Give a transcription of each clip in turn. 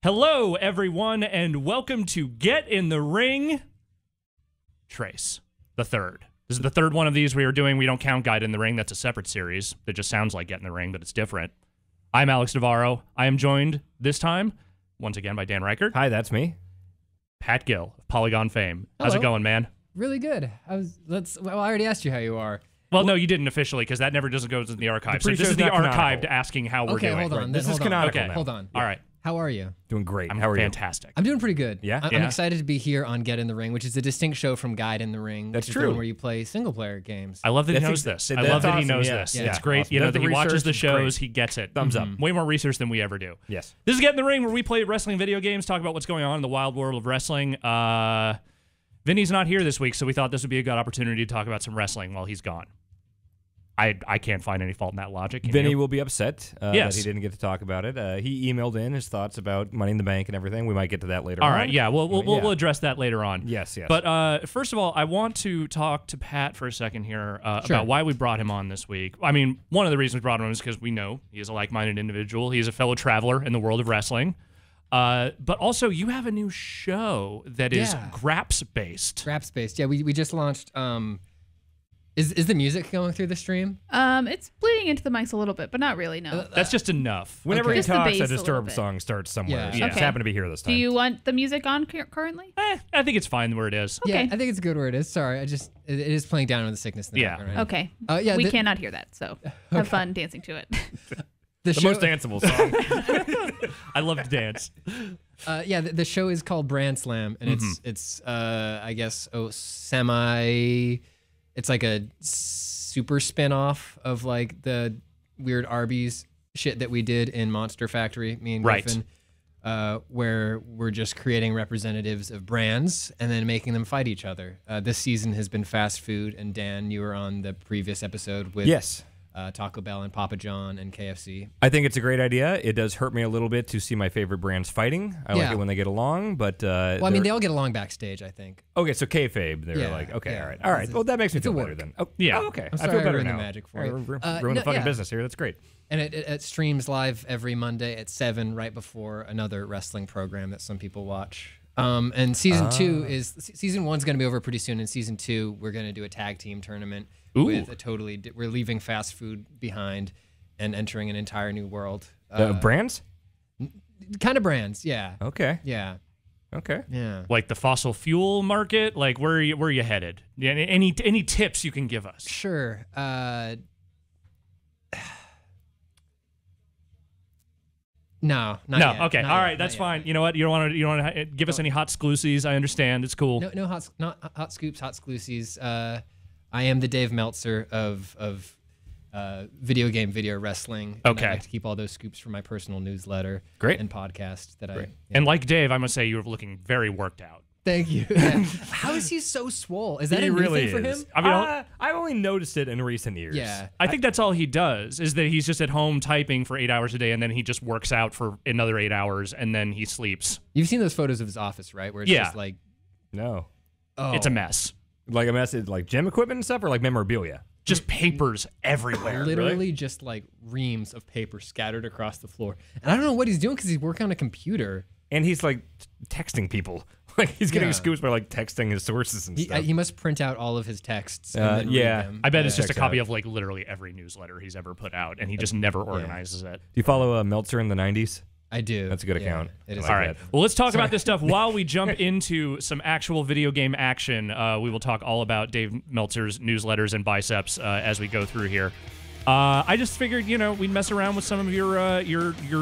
Hello, everyone, and welcome to Get in the Ring. Trace, the third. This is the third one of these we are doing. We don't count Guide in the Ring. That's a separate series that just sounds like Get in the Ring, but it's different. I'm Alex Navarro. I am joined this time, once again, by Dan Reichert. Hi, that's me. Pat Gill, of Polygon fame. Hello. How's it going, man? Really good. Well, I already asked you how you are. Well, no, you didn't officially, because that never doesn't go in the archive. So this is the archived asking how we're doing. Okay, hold on. This is canonical now. Hold on. All right. How are you? Doing great. I'm How are fantastic. I'm doing pretty good. Yeah? I'm excited to be here on Get in the Ring, which is a distinct show from Guide in the Ring. That's which true. Is the one where you play single-player games. I love that he knows this. I love that he knows this. Yeah. It's great. Awesome. You know, Does that the he watches research, the it's shows. great. He gets it. Thumbs up. Way more research than we ever do. Yes. This is Get in the Ring, where we play wrestling video games, talk about what's going on in the wild world of wrestling. Vinny's not here this week, so we thought this would be a good opportunity to talk about some wrestling while he's gone. I can't find any fault in that logic. Vinny will be upset Yes. that he didn't get to talk about it. He emailed in his thoughts about Money in the Bank and everything. We might get to that later All on. right, yeah, we'll address that later on. Yes, yes. But first of all, I want to talk to Pat for a second here about why we brought him on this week. I mean, one of the reasons we brought him on is because we know he is a like-minded individual. He is a fellow traveler in the world of wrestling. But also, you have a new show that is Graps-based. Graps-based. Yeah, we just launched. Is the music going through the stream? It's bleeding into the mics a little bit, but not really, no. That's just enough. Whenever he Just the talks, bass a a little Disturbed bit. song starts somewhere. Yeah. It just happened to be here this time. Do you want the music on currently? I think it's fine where it is. Okay. Yeah, I think it's good where it is. Sorry, it is playing down with the sickness in the background. Right? Okay. Yeah, we cannot hear that, so have fun dancing to it. The most danceable song. I love to dance. Yeah, the show is called Brand Slam, and it's I guess semi. It's like a super spin-off of like the weird Arby's shit that we did in Monster Factory, me and Griffin, where we're just creating representatives of brands and then making them fight each other. This season has been fast food, and Dan, you were on the previous episode with Taco Bell and Papa John and KFC. I think it's a great idea. It does hurt me a little bit to see my favorite brands fighting. I like it when they get along, but well, I mean, they all get along backstage, I think. Okay, so kayfabe, they're like, okay, all right. Well, that makes me feel better then. Oh, yeah. Oh, okay. I'm sorry I feel I better ruined now. the magic for you. Ruin the fucking business here. That's great. And it streams live every Monday at 7, right before another wrestling program that some people watch. And season 2 is season 1's going to be over pretty soon. And season 2, we're going to do a tag team tournament with a we're leaving fast food behind and entering an entire new world. Brands? Kind of brands, yeah. Okay. Yeah. Okay. Yeah. Like the fossil fuel market? Like where are you headed? Yeah, any tips you can give us? Sure. No, not yet. Okay. Not All yet, right, that's not fine. yet. You know what? You don't want to give us any hot exclusives. I understand. It's cool. No hot scoops, hot exclusives. I am the Dave Meltzer of video wrestling. And Okay. I like to keep all those scoops for my personal newsletter and podcast that I. And like Dave, I must say you're looking very worked out. Thank you. Yeah. How is he so swole? Is that He a new really thing for is. him? I mean, I've only noticed it in recent years. Yeah. I think that's all he does is that he's just at home typing for 8 hours a day, and then he just works out for another 8 hours, and then he sleeps. You've seen those photos of his office, right? Where it's just like, No. It's a mess. Like a message, like gym equipment and stuff, or like memorabilia? Just papers everywhere. literally just like reams of paper scattered across the floor. And I don't know what he's doing because he's working on a computer. And he's like texting people. Like he's getting scoops by like texting his sources and stuff. He must print out all of his texts. And then read them. I bet it's just a Checks copy out. of like literally every newsletter he's ever put out, and he just never organizes it. Do you follow Meltzer in the 90s? I do. That's a good account. It is. I like All right. that. Well, let's talk about this stuff while we jump into some actual video game action. We will talk all about Dave Meltzer's newsletters and biceps as we go through here. I just figured, we'd mess around with some of your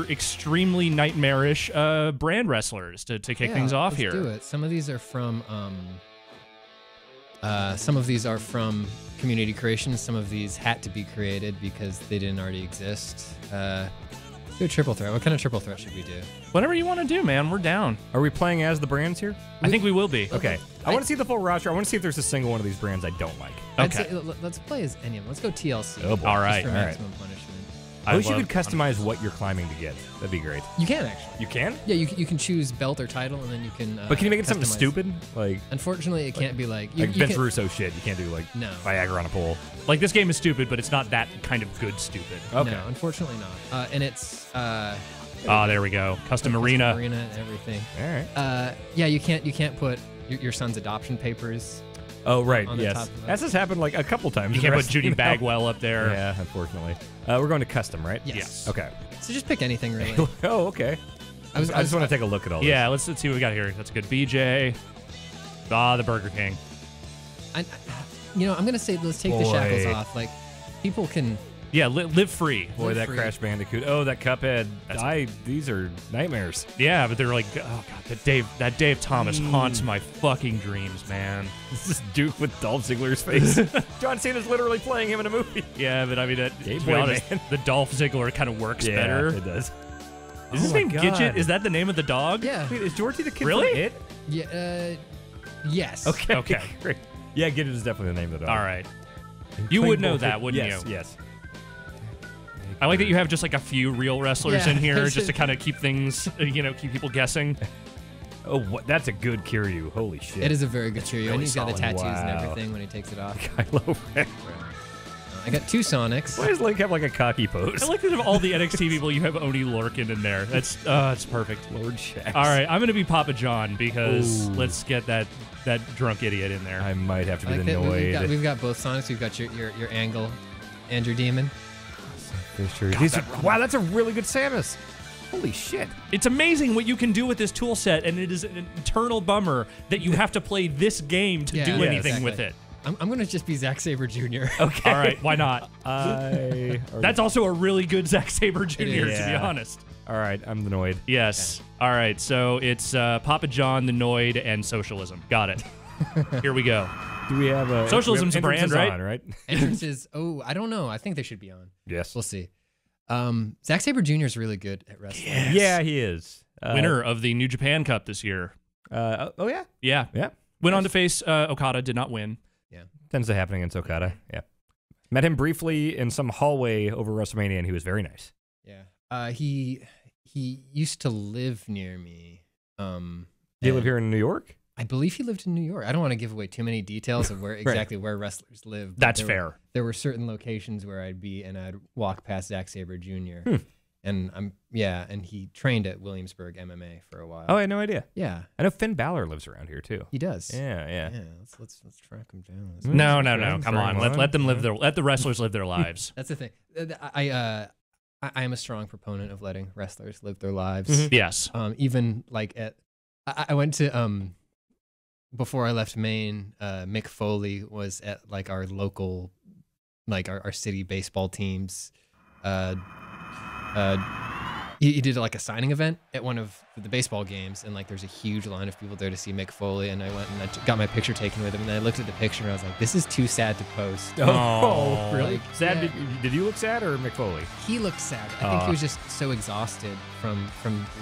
extremely nightmarish brand wrestlers to kick things off here. Let's do it. Some of these are from community creations. Some of these had to be created because they didn't already exist. Do a triple threat. What kind of triple threat should we do? Whatever you want to do, man. We're down. Are we playing as the brands here? I think we will be. Okay. I want to see the full roster. I want to see if there's a single one of these brands I don't like. I'd Okay. say, let's play as any of them. Let's go TLC. Oh, boy. All right. Just for All right. maximum punishment. I wish you could customize what you're climbing to get. That'd be great. You can actually. You can? Yeah, you can choose belt or title, and then you can. But can you make it something customize. stupid? Like Unfortunately, it can't be like. Vince Russo shit. You can't do like No. Viagra on a pole. Like, this game is stupid, but it's not that kind of good stupid. Okay. No, unfortunately not. And it's Oh, there we go. Custom arena. Arena and everything. All right. Yeah, you can't put your son's adoption papers. Oh, right. On the Yes. top of it. That's just happened like a couple times. You can't put Judy Bagwell up there. Yeah, unfortunately. We're going to custom, right? Yes. Okay. So just pick anything really. Oh, okay. I just want to take a look at all this. Yeah, let's see what we got here. That's a good BJ. Ah, the Burger King. I'm gonna say let's take the shackles off. Like, people can. Yeah, live free. Boy, Live that free. Crash Bandicoot. Oh, that Cuphead. These are nightmares. Yeah, but they're like, oh god, that Dave Thomas haunts my fucking dreams, man. This is Duke with Dolph Ziggler's face. John Cena's literally playing him in a movie. Yeah, but I mean, to Game be Boy, honest, man. the Dolph Ziggler kind of works Yeah, better. it does. Is his my name God. Gidget? Is that the name of the dog? Yeah. Wait, is Georgie the kid Really? from It? Yeah. Yes. Okay. Okay. Great. Yeah, Gidget is definitely the name of the dog. All right. You would know that, wouldn't yes, you? Yes. I like that you have just like a few real wrestlers Yeah. in here just to kind of keep things, keep people guessing. Oh, that's a good Kiryu. Holy shit. It is a very good Cheerio, really and he's got the solid. tattoos and Wow. everything when he takes it off. Kylo Ren. I got 2 Sonics. Why does Link have like a cocky pose? I like that of all the NXT people, you have Oni Lorcan in there. It's perfect. Lord Shax. All right, I'm going to be Papa John because Ooh. let's get that drunk idiot in there. I might have to be I like the that Noid. we've got both Sonics. We've got your Angle and your Demon. Wow, that's a really good Samus. Holy shit. It's amazing what you can do with this tool set, and it is an eternal bummer that you have to play this game to do Yeah, anything exactly. with it. I'm going to just be Zack Sabre Jr. Okay. All right, why not? That's also a really good Zack Sabre Jr., to be Yeah. honest. All right, I'm the Noid. Yes. All right, so it's Papa John, the Noid, and socialism. Got it. Here we go. Do we have a Socialism's a brand, right? right? Entrances. Oh, I don't know. I think they should be on. Yes. We'll see. Zack Sabre Jr. is really good at wrestling. Yes. Yeah, he is. Winner of the New Japan Cup this year. Oh yeah. Yeah. Yeah. Went on to face Okada, did not win. Tends to happen against Okada. Yeah. Met him briefly in some hallway over WrestleMania, and he was very nice. Yeah. He used to live near me. Do you live here in New York? I believe he lived in New York. I don't want to give away too many details of where exactly where wrestlers live. but That's there fair. Were, there were certain locations where I'd be and I'd walk past Zack Sabre Jr. And and he trained at Williamsburg MMA for a while. Oh, I had no idea. Yeah, I know Finn Balor lives around here too. he does. Yeah. Yeah, let's track him down. No. Friends Come for on. one. Let them live let the wrestlers live their lives. That's the thing. I am a strong proponent of letting wrestlers live their lives. Yes. Even like I went to before I left Maine, Mick Foley was at like our local, like our city baseball teams. He did like a signing event at one of the baseball games, and like there's a huge line of people there to see Mick Foley, and I went and I got my picture taken with him, and then I looked at the picture and I was like, this is too sad to post. Oh, really? Like, Sad? yeah. Did you look sad or Mick Foley? He looked sad. I think he was just so exhausted from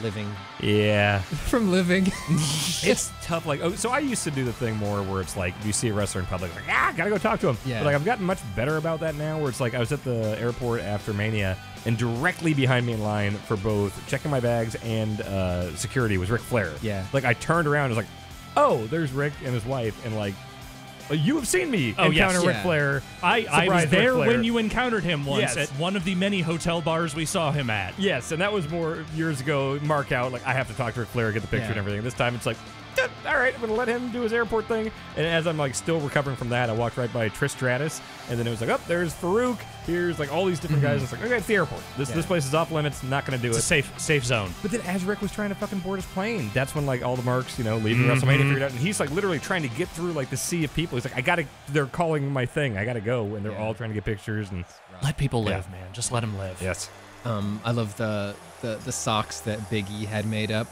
living. Yeah. From living. It's tough. Like, so I used to do the thing more where it's like you see a wrestler in public, like, gotta go talk to him. Yeah. But like I've gotten much better about that now. Where it's like I was at the airport after Mania, and directly behind me in line for both checking my bags and security was Ric Flair. Yeah. Like I turned around, and was like, oh, there's Rick and his wife, and like, you have seen me Oh, yes. encounter Ric Yeah. Flair. I Surprise was Ric there Flair. when you encountered him once Yes. at one of the many hotel bars we saw him at. Yes, and that was more years ago. Mark out, like, I have to talk to Ric Flair, get the picture Yeah. and everything. This time it's like, all right, I'm going to let him do his airport thing. And as I'm, like, still recovering from that, I walked right by Trish Stratus, and then it was like, oh, there's Farouk. Here's, like, all these different guys. It's like, okay, it's the airport. This place is off limits. Not going to do It's it. a safe zone. But then as Rick was trying to fucking board his plane, that's when, like, all the marks, leaving WrestleMania figured out. And he's, like, literally trying to get through, like, the sea of people. He's like, they're calling my thing. I got to go. And they're all trying to get pictures. And Let people live, man. Just let them live. yes. I love the socks that Big E had made up.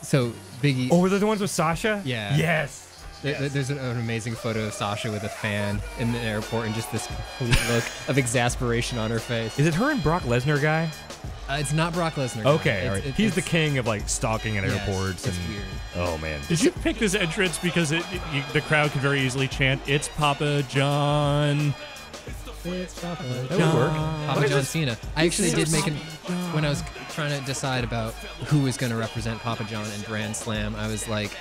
So Big E. Oh, were those the ones with Sasha? Yeah. Yes. There's an amazing photo of Sasha with a fan in the airport and just this complete look of exasperation on her face. Is it her and Brock Lesnar guy? It's not Brock Lesnar. Okay, all right. He's the it's- king of like stalking at yes, airports. It's and weird. Oh man. Did you pick this entrance because the crowd could very easily chant, "It's Papa John"? That would work. Papa John Cena. I actually did make when I was trying to decide about who was going to represent Papa John in Grand Slam. I was like,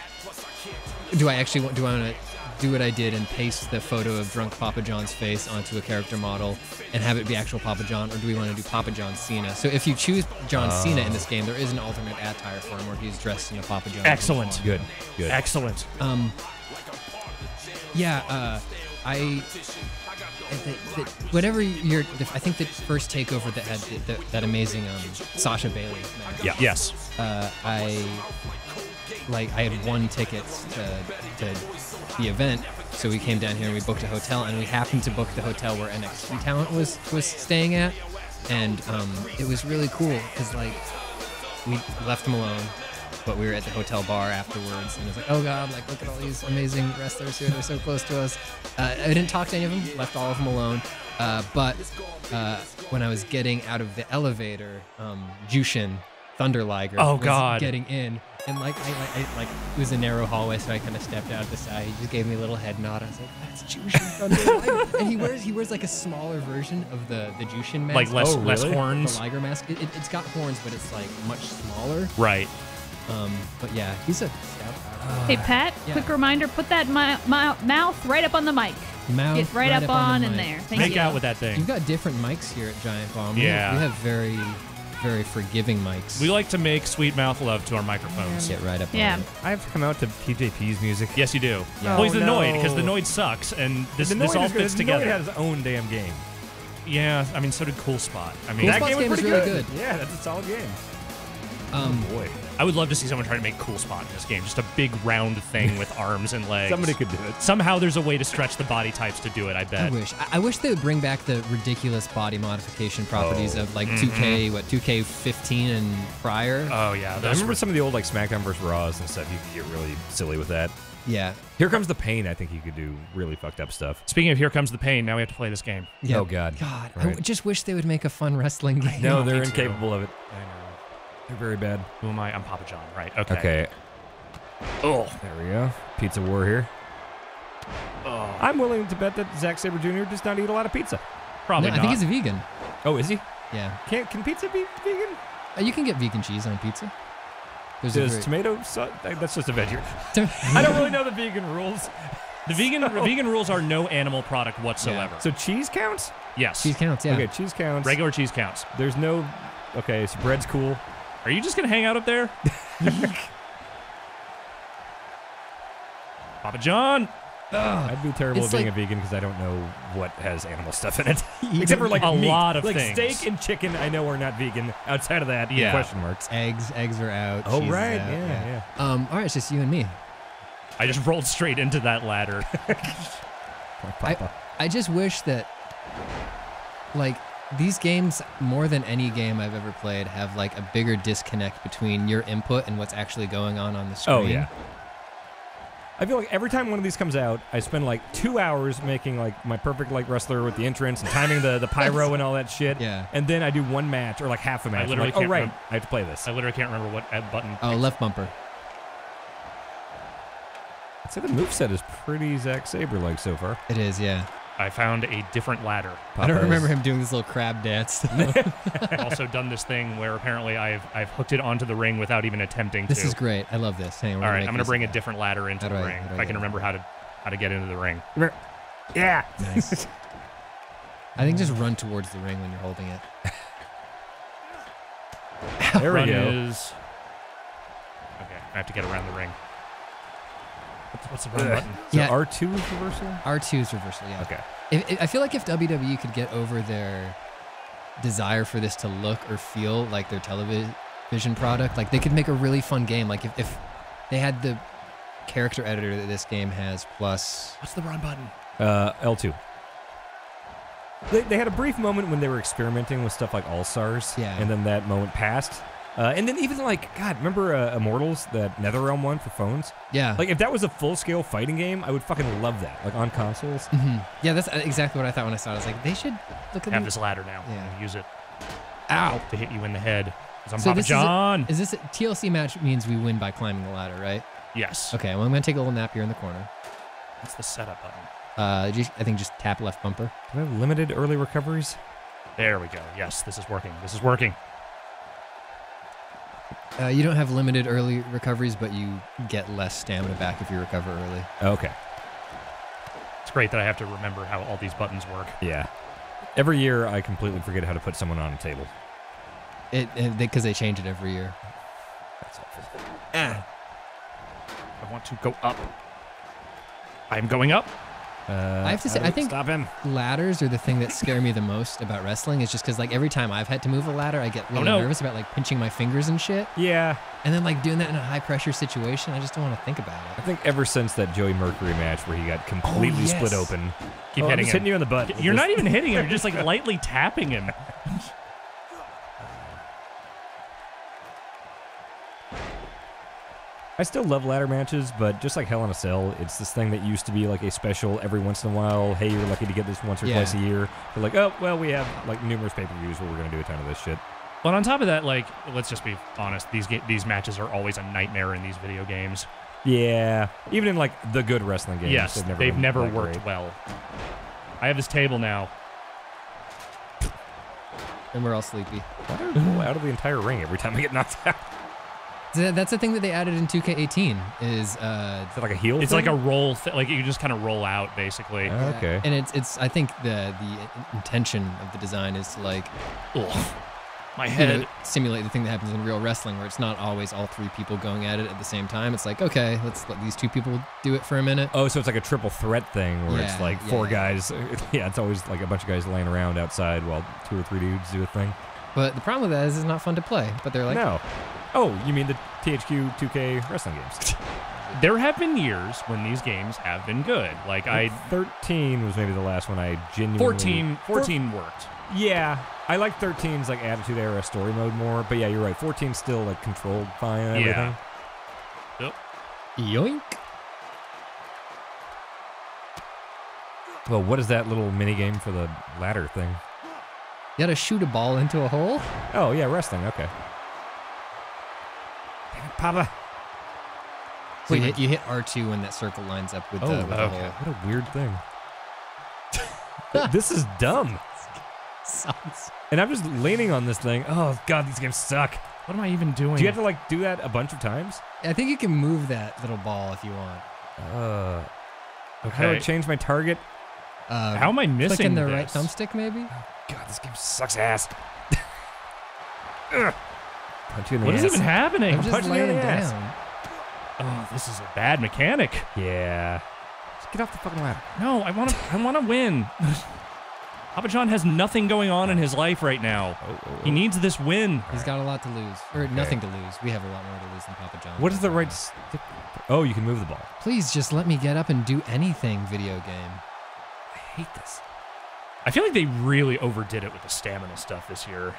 do I want to do what I did and paste the photo of drunk Papa John's face onto a character model and have it be actual Papa John, or do we want to do Papa John Cena? So if you choose John Cena in this game, there is an alternate attire for him where he's dressed in a Papa John. Excellent. Good. Excellent. Whatever I think the first takeover that had that amazing Sasha Bailey match. Yeah. Yes. I had 1 ticket to the event, so we came down here and we booked a hotel, and we happened to book the hotel where NXT talent was staying at, and it was really cool because like we left them alone, but we were at the hotel bar afterwards, and it was like, oh god, like look at all these amazing wrestlers here, they're so close to us. I didn't talk to any of them, left all of them alone, but when I was getting out of the elevator, Jushin Thunder Liger was getting in, and like I it was a narrow hallway, so I kind of stepped out the side. He just gave me a little head nod. I was like, that's Jushin Thunder Liger. And he wears like a smaller version of the Jushin mask, like less horns. The Liger mask. It's got horns, but it's like much smaller. Right. But yeah, he's a stout. Hey, Pat, quick reminder, put that mouth right up on the mic. Mouth Get right up on the in mic. there. Thank Make you. out with that thing. You've got different mics here at Giant Bomb. Yeah. We have very, very forgiving mics. We like to make sweet mouth love to our microphones. Get right up on Yeah. it. I have to come out to TJP's music. Yes, you do. Yeah. Well, he's the Oh, Noid, no. because the Noid sucks, and this The Noid all is good. fits The together. Noid has his own damn game. Yeah, I mean, so did Cool Spot. I mean, Cool That Spot's game was game is pretty really good. good. Yeah, that's a solid game. Boy. I would love to see someone try to make Cool Spot in this game. Just a big round thing with arms and legs. Somebody could do it. Somehow there's a way to stretch the body types to do it, I bet. I wish they would bring back the ridiculous body modification properties of like 2K15 and prior. Oh, yeah. I Those remember some of the old like SmackDown vs. Raws and stuff. You could get really silly with that. Yeah. Here Comes the Pain. I think you could do really fucked up stuff. Speaking of Here Comes the Pain, now we have to play this game. Yeah. Oh, God. God. Right. I just wish they would make a fun wrestling game. No, they're Me too. incapable of it. I know. They're very bad. Who am I? I'm Papa John, right? Okay. Okay. Oh. There we go. Pizza war here. Oh. I'm willing to bet that Zack Sabre Jr. does not eat a lot of pizza. Probably No, not. I think he's a vegan. Oh, is he? Yeah. Can pizza be vegan? You can get vegan cheese on pizza. There's Does a tomato sauce? That's just a veggie. very- I don't really know the vegan rules. The vegan rules are no animal product whatsoever. So cheese counts? Yes. cheese counts, yeah. Okay, cheese counts. Regular cheese counts. There's no... Okay, so bread's cool. Are you just going to hang out up there? Papa John. I'd be terrible It's at being like- a vegan because I don't know what has animal stuff in it. Except for like A meat. lot of like things. steak and chicken I know are not vegan. Outside of that, Yeah. question marks. Eggs are out. Oh, cheese is right. out, Yeah. All right, it's just you and me. I just rolled straight into that ladder. I just wish that, like, these games, more than any game I've ever played, have, like, a bigger disconnect between your input and what's actually going on the screen. Oh, yeah. I feel like every time one of these comes out, I spend like 2 hours making like my perfect like wrestler with the entrance and timing the pyro and all that shit. Yeah. And then I do one match or like half a match. literally I'm like, can't right, remember. I have to play this. I literally can't remember what button. Oh, left bumper. I'd say the moveset is pretty Zack Sabre-like so far. It is, yeah. I found a different ladder. I don't Popeyes. remember him doing this little crab dance. I've also done this thing where apparently I've hooked it onto the ring without even attempting This to. is great. I love this. Hang on, All right, I'm going gonna bring a different ladder into the ring. If I can remember how to get into the ring. Yeah. Nice. I think just run towards the ring when you're holding it. There we Run go. is. Okay, I have to get around the ring. What's the run button? So Yeah. R2 is reversal? R2 is reversal, yeah. Okay. I feel like if WWE could get over their desire for this to look or feel like their television product, like they could make a really fun game. Like if they had the character editor that this game has, plus What's the run button? L2. They had a brief moment when they were experimenting with stuff like All-Stars. Yeah. And then that moment passed. And then even like, God, remember Immortals, that NetherRealm one for phones? yeah, Like if that was a full-scale fighting game, I would fucking love that. Like on consoles. yeah, that's exactly what I thought when I saw it. I was like, they should look at Have them. this ladder now. Yeah. I'm gonna use it Ow. to hit you in the head. 'Cause I'm So Papa this John. is this a TLC match means we win by climbing the ladder, right? Yes. Okay, well I'm gonna take a little nap here in the corner. What's the setup button? I think just tap left bumper. Do we have limited early recoveries? There we go. Yes, this is working. This is working. You don't have limited early recoveries, but you get less stamina back if you recover early. Okay. great that I have to remember how all these buttons work. Yeah. Every year, I completely forget how to put someone on a table. Because they change it every year. That's awful. I want to go up. I'm going up. I have to say, I think stop him. ladders are the thing that scare me the most about wrestling. It's just because like every time I've had to move a ladder, I get really nervous about like pinching my fingers and shit. Yeah. And then like doing that in a high pressure situation, I just don't want to think about I it. think ever since that Joey Mercury match where he got completely split open. Keep I'm hitting just him. hitting you in the butt. You're not even hitting him. You're just like lightly tapping him. I still love ladder matches, but just like Hell in a Cell, it's this thing that used to be like a special every once in a while. Hey, you're lucky to get this once or twice a year. But like, oh, well, we have like numerous pay-per-views where we're going to do a ton of this shit. But on top of that, like, let's just be honest. These matches are always a nightmare in these video games. Yeah. Even in like the good wrestling games. Yes, they've never worked well. I have this table now. And we're all sleepy. Why do I roll out of the entire ring every time I get knocked out? That's the thing that they added in 2K18 is Is it like a heel It's thing? like a roll, like you just kind of roll out, basically. Okay. And it's I think the intention of the design is to like Ugh. My head. simulate the thing that happens in real wrestling where it's not always all three people going at it at the same time. It's like, okay, let's let these two people do it for a minute. Oh, so it's like a triple threat thing where it's like four guys. Yeah, it's always like a bunch of guys laying around outside while 2 or 3 dudes do a thing. But the problem with that is it's not fun to play. But they're like, No. Oh, you mean the THQ 2K wrestling games? There have been years when these games have been good. Like 13 was maybe the last one I genuinely... 14 worked. Yeah, I like 13's like Attitude Era story mode more, but yeah, you're right. 14's still like controlled fine and everything. Yep. yoink. Well, what is that little mini game for the ladder thing? You gotta shoot a ball into a hole? Oh yeah, wrestling. Okay. Damn it, Papa. So you hit R2 when that circle lines up with the hole. What a weird thing. This is dumb. Sounds. And I'm just leaning on this thing. Oh god, these games suck. What am I even doing? Do you have to like do that a bunch of times? I think you can move that little ball if you want. How do I change my target? How am I missing Clicking the this? right thumbstick, maybe? God, this game sucks ass. Ugh. Punch you in the What ass. is even happening? I'm just punching you in laying the ass. down. Oh, this is a bad mechanic. Yeah. Just get off the fucking ladder. No, I want to win. Papa John has nothing going on in his life right now. He needs this win. He's got a lot to lose. Or nothing to lose. We have a lot more to lose than Papa John. What is the right stick? Oh, you can move the ball. Please just let me get up and do anything, video game. I hate this. I feel like they really overdid it with the stamina stuff this year.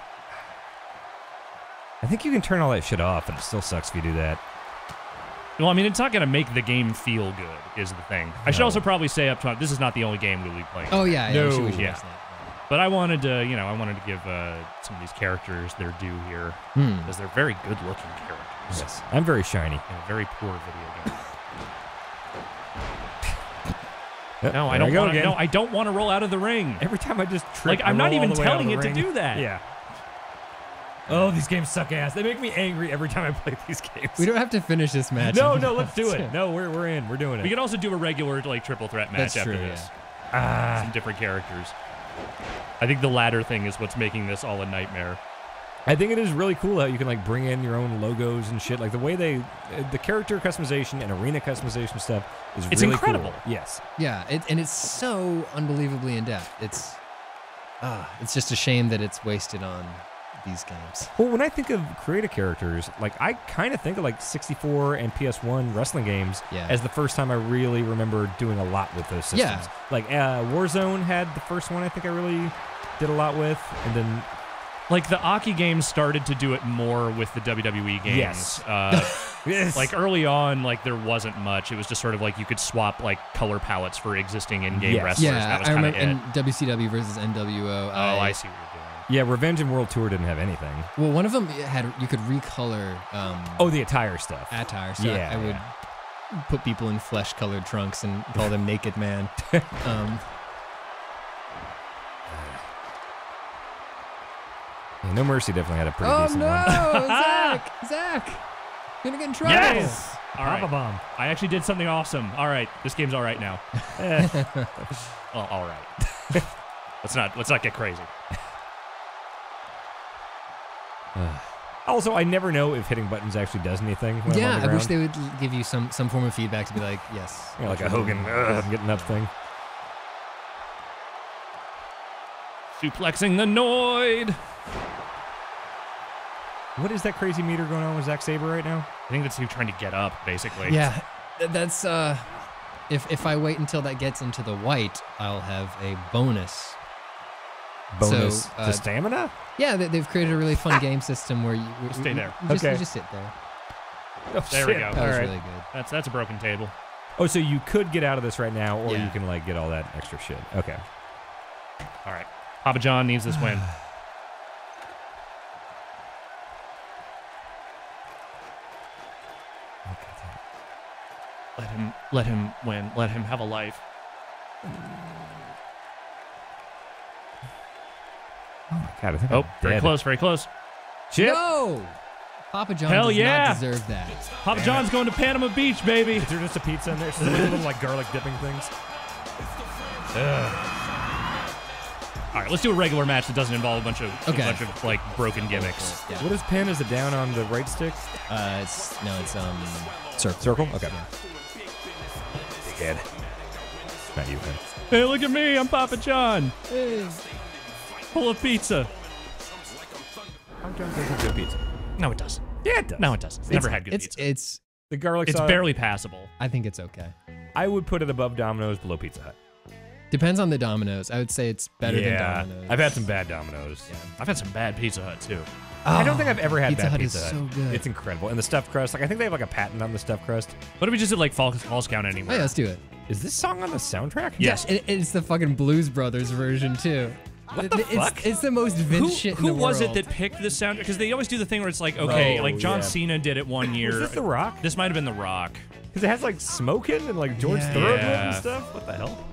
I think you can turn all that shit off, and it still sucks if you do that. Well, I mean, it's not going to make the game feel good, is the thing. I should also probably say up top, this is not the only game we'll be playing. Oh, yeah. No. We should Yeah. mention that. But I wanted to, give some of these characters their due here. Because they're very good-looking characters. Yes. I'm very shiny. In a very poor video game. Yep, No, I there don't go want to. again. No, I don't want to roll out of the ring. Every time I just trip, Like, I'm not I roll even all the way out of telling the it to ring. do that. Yeah. Oh, these games suck ass. They make me angry every time I play these games. We don't have to finish this match. No, let's do it. No, we're in. We're doing it. We could also do a regular, triple threat match That's after true, this. Some different characters. I think the ladder thing is what's making this all a nightmare. I think it is really cool how you can bring in your own logos and shit. Like the way the character customization and arena customization stuff is It's really incredible. Cool. Yes. Yeah, and it's so unbelievably in depth. It's just a shame that it's wasted on these games. Well, when I think of creative characters, I kind of think of 64 and PS1 wrestling games as the first time I really remember doing a lot with those systems. Yeah. Warzone had the first one I think I really did a lot with, and then The Aki games started to do it more with the WWE games. Yes. Yes. Early on, there wasn't much. It was just sort of you could swap color palettes for existing in-game wrestlers. Yeah, That was I kind of remember it. in WCW versus NWO. Oh, I see what you're doing. Yeah, Revenge and World Tour didn't have anything. Well, one of them you could recolor. The attire stuff. Attire. So Yeah, I would put people in flesh-colored trunks and call them Naked Man. Yeah, No Mercy definitely had a pretty Oh decent no, one. Zach! You're gonna get in trouble. Yes! All right. Papa bomb. I actually did something awesome. All right, this game's all right now. Well, all right. let's not get crazy. Also, I never know if hitting buttons actually does anything. When I'm on Yeah, the I wish ground. they would give you some form of feedback to be like, yes. You know, like a Hogan, I'm getting up thing. Suplexing the Noid. What is that crazy meter going on with Zack Sabre right now? I think that's you trying to get up, basically. Yeah, that's if I wait until that gets into the white, I'll have a bonus. Bonus So, to stamina? Yeah, they've created a really fun game system where you Stay there. You Okay. just sit there. Oh, There we shit. go. That All was right. really good. That's a broken table. Oh, so you could get out of this right now, or Yeah. you can like get all that extra shit. Okay. All right. Papa John needs this win. Let him win. Let him have a life. Oh my god, I think Oh, I'm very dead. close, very close. Shit. No! Papa John Hell does yeah. not deserve that. Papa John's going to Panama Beach, baby. Is there just a pizza in there? Some little like garlic dipping things. All right, let's do a regular match that doesn't involve a bunch of like broken gimmicks. Yeah. What is pin? Is it down on the right stick? It's circle. Circle? Okay. Yeah. Big head. Not you, man. Hey, look at me. I'm Papa John. Hey. Full of pizza. Papa John's does have good pizza. No, it doesn't. Yeah, it does. No, it doesn't. It's never had good pizza. It's The garlic It's sauce. barely passable. I think it's okay. I would put it above Domino's, below Pizza Hut. Depends on the Domino's. I would say it's better than Domino's. I've had some bad Domino's. Yeah. I've had some bad Pizza Hut, too. I don't think I've ever had Pizza bad Hut Pizza is Hut. so good. It's incredible. And the stuffed crust, like I think they have like a patent on the stuffed crust. What if we just did like Falls Count Oh, Anywhere? yeah, let's do it. Is this song on the soundtrack? Yes. It's the fucking Blues Brothers version too. What the fuck? It's the most Vince shit in Who the was it world. that picked this sound? Because they always do the thing where it's like, okay, Oh, like John yeah. Cena did it one year. Was this The Rock? This might have been The Rock. Because it has like smoking and like George Yeah. Thorogood Yeah. and stuff. What the hell?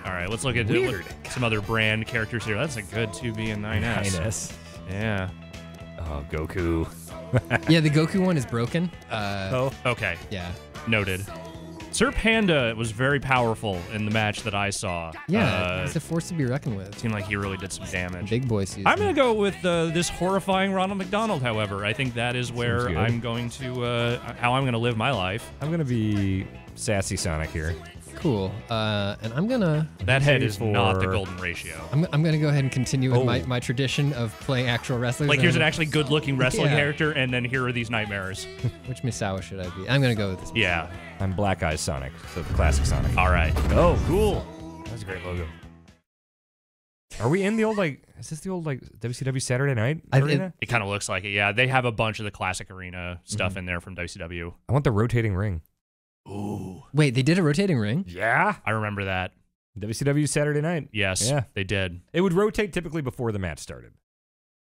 All right, let's look at Weird. some other brand characters here. That's a good 2B and 9S. 9S. Yeah. Oh, Goku. Yeah, the Goku one is broken. Oh. Okay. Yeah. Noted. Sir Panda was very powerful in the match that I saw. Yeah, it's a force to be reckoned with. Seemed like he really did some damage. Big boy season. I'm going to go with this horrifying Ronald McDonald, however. I think that is where Seems good. I'm going to, how I'm going to live my life. I'm going to be sassy Sonic here. Cool. And I'm gonna That head is for- not the golden ratio. I'm gonna go ahead and continue with Oh. my tradition of playing actual wrestlers. Like, here's an And- actually good-looking wrestling Yeah. character, and then here are these nightmares. Which Misawa should I be? I'm gonna go with this. Yeah. I'm Black Eyes Sonic, so the classic Sonic. All right. Oh, cool. That's a great logo. Are we in the old, like, is this the old, like, WCW Saturday Night Arena? It kind of looks like it, yeah. They have a bunch of the classic arena stuff in there from WCW. I want the rotating ring. Ooh. Wait, they did a rotating ring? Yeah. I remember that. WCW Saturday Night. Yes, Yeah. they did. It would rotate typically before the match started.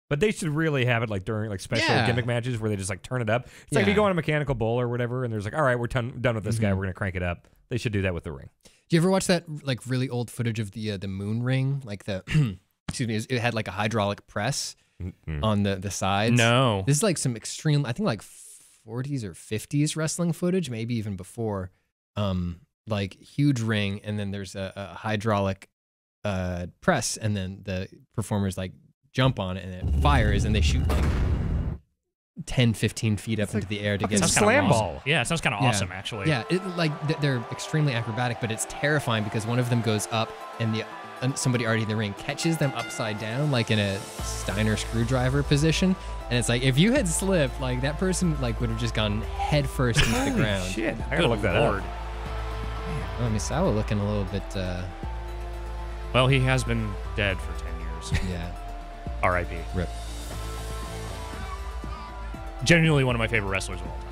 But they should really have it like during like special Yeah. gimmick matches where they just like turn it up. It's like Yeah. you go on a mechanical bull or whatever, and there's like, all right, we're done with this guy. Mhm. We're gonna crank it up. They should do that with the ring. Do you ever watch that like really old footage of the moon ring? Like the excuse me, it had like a hydraulic press on the sides. No. This is like some extreme, I think like 40s or 50s wrestling footage, maybe even before. Like huge ring, and then there's a hydraulic press, and then the performers like jump on it, and it fires, and they shoot like 10, 15 feet up into the air to get Sounds Slam kinda ball. awesome. Yeah, it sounds kind of Yeah. awesome, actually. Yeah, they're extremely acrobatic, but it's terrifying because one of them goes up, and somebody already in the ring catches them upside down, like in a Steiner screwdriver position, and it's like if you had slipped, like that person like would have just gone head first into the ground. Shit, I Good gotta look that Lord. up. Oh, Misawa looking a little bit, Well, he has been dead for 10 years. yeah, R.I.P. rip. Genuinely one of my favorite wrestlers of all time.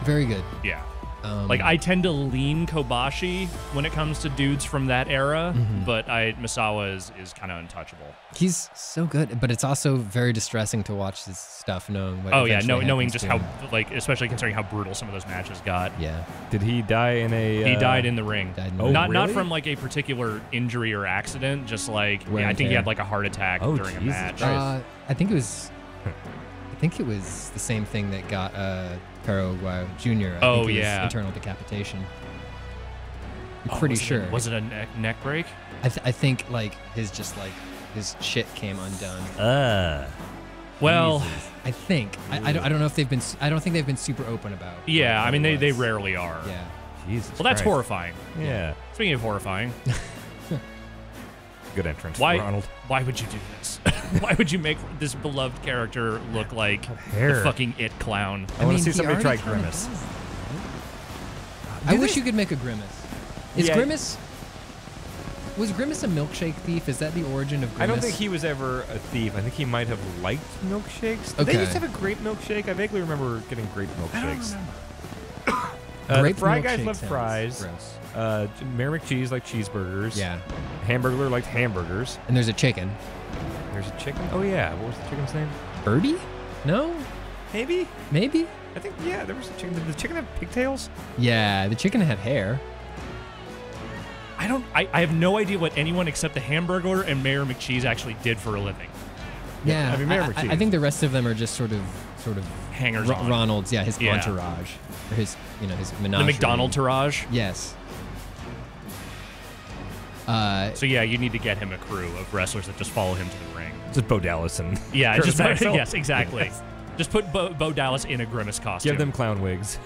Very good. Yeah. Like, I tend to lean Kobashi when it comes to dudes from that era, but Misawa is kind of untouchable. He's so good, but it's also very distressing to watch this stuff, knowing what. Oh, yeah, eventually knowing happens just to how, him. like, especially considering how brutal some of those matches got. Yeah, Did he die in a? He died in the ring. died in the Oh, ring. Not really? from, like, a particular injury or accident, just, like, Wear I and think he tear. had, like, a heart attack Oh, during a Jesus match. Christ. I think it was. think it was the same thing that got Perro Aguayo Jr. I Oh, think it yeah. was internal decapitation. I'm Oh, pretty was it sure. was it a neck break? I think like his shit came undone. Well, I think. I don't know if they've been. I don't think they've been super open about. yeah. I what mean, it they was. rarely are. Yeah. Jesus. Well, that's Christ. horrifying. Yeah. Speaking of horrifying, Good entrance, why Ronald. why would you do this? Why would you make this beloved character look like hair. the fucking It clown? I want mean, to see he somebody try already kinda Grimace. does. I wish you could make a Grimace. Is Yeah. Grimace? Was Grimace a milkshake thief? Is that the origin of Grimace? I don't think he was ever a thief. I think he might have liked milkshakes. Did they Okay. used to have a grape milkshake? I vaguely remember getting grape milkshakes. I don't remember. The Grape Fry Guys milkshake love sounds fries. gross. Mary McCheese liked cheeseburgers. Yeah. Hamburglar liked hamburgers. And there's a chicken. There's a chicken. Oh yeah, what was the chicken's name? Birdie? No? Maybe. Maybe? I think yeah. There was a chicken. Did the chicken have pigtails? Yeah, the chicken had hair. I have no idea what anyone except the Hamburglar and Mayor McCheese actually did for a living. Yeah, I mean, Mayor I McCheese. think the rest of them are just sort of Hangers on. Ronald's, yeah, his Yeah. entourage, or his his The menagerie. McDonald Tourage. Yes. So yeah, you need to get him a crew of wrestlers that just follow him to the ring. Just Bo Dallas and Yeah, Curtis just Axel. yes, exactly. Just put Bo Dallas in a Grimace costume. Give them clown wigs.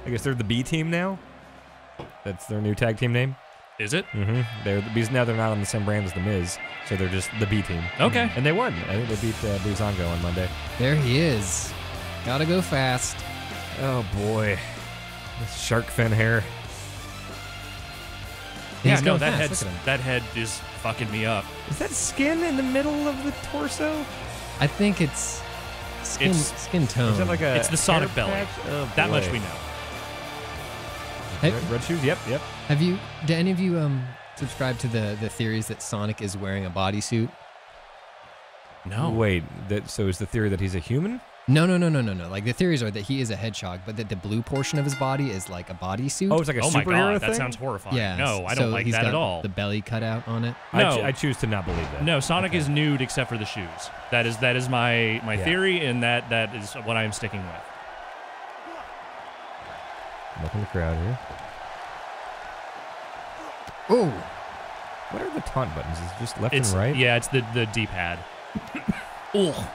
I guess they're the B team now. That's their new tag team name. Is it? Mm-hmm. Because now they're not on the same brand as the Miz, so they're just the B team. Okay. And they won. I think they beat Breezango on Monday. There he is. Gotta go fast. Oh boy, this shark fin hair. Yeah, He's no, going that fast. Look at him. that head is fucking me up. Is that skin in the middle of the torso? I think it's skin It's- skin tone. Is that like a? It's the Sonic hair belly. patch? Oh, That much boy. we know. Hey, Red shoes. Yep. do any of you subscribe to the theories that Sonic is wearing a bodysuit? No. Wait. So is the theory that he's a human? No. Like the theories are that he is a hedgehog, but that the blue portion of his body is like a bodysuit. Oh, it's like a Oh my superhero god, thing. that sounds horrifying. yeah. No, I so don't like he's that got at all. The belly cut out on it. No. I choose to not believe that. No, Sonic is nude except for the shoes. That is my Yeah. theory, and that is what I am sticking with. Look in the crowd here. Oh, What are the taunt buttons? Is it just left It's and right? yeah, it's the D-pad. Ugh.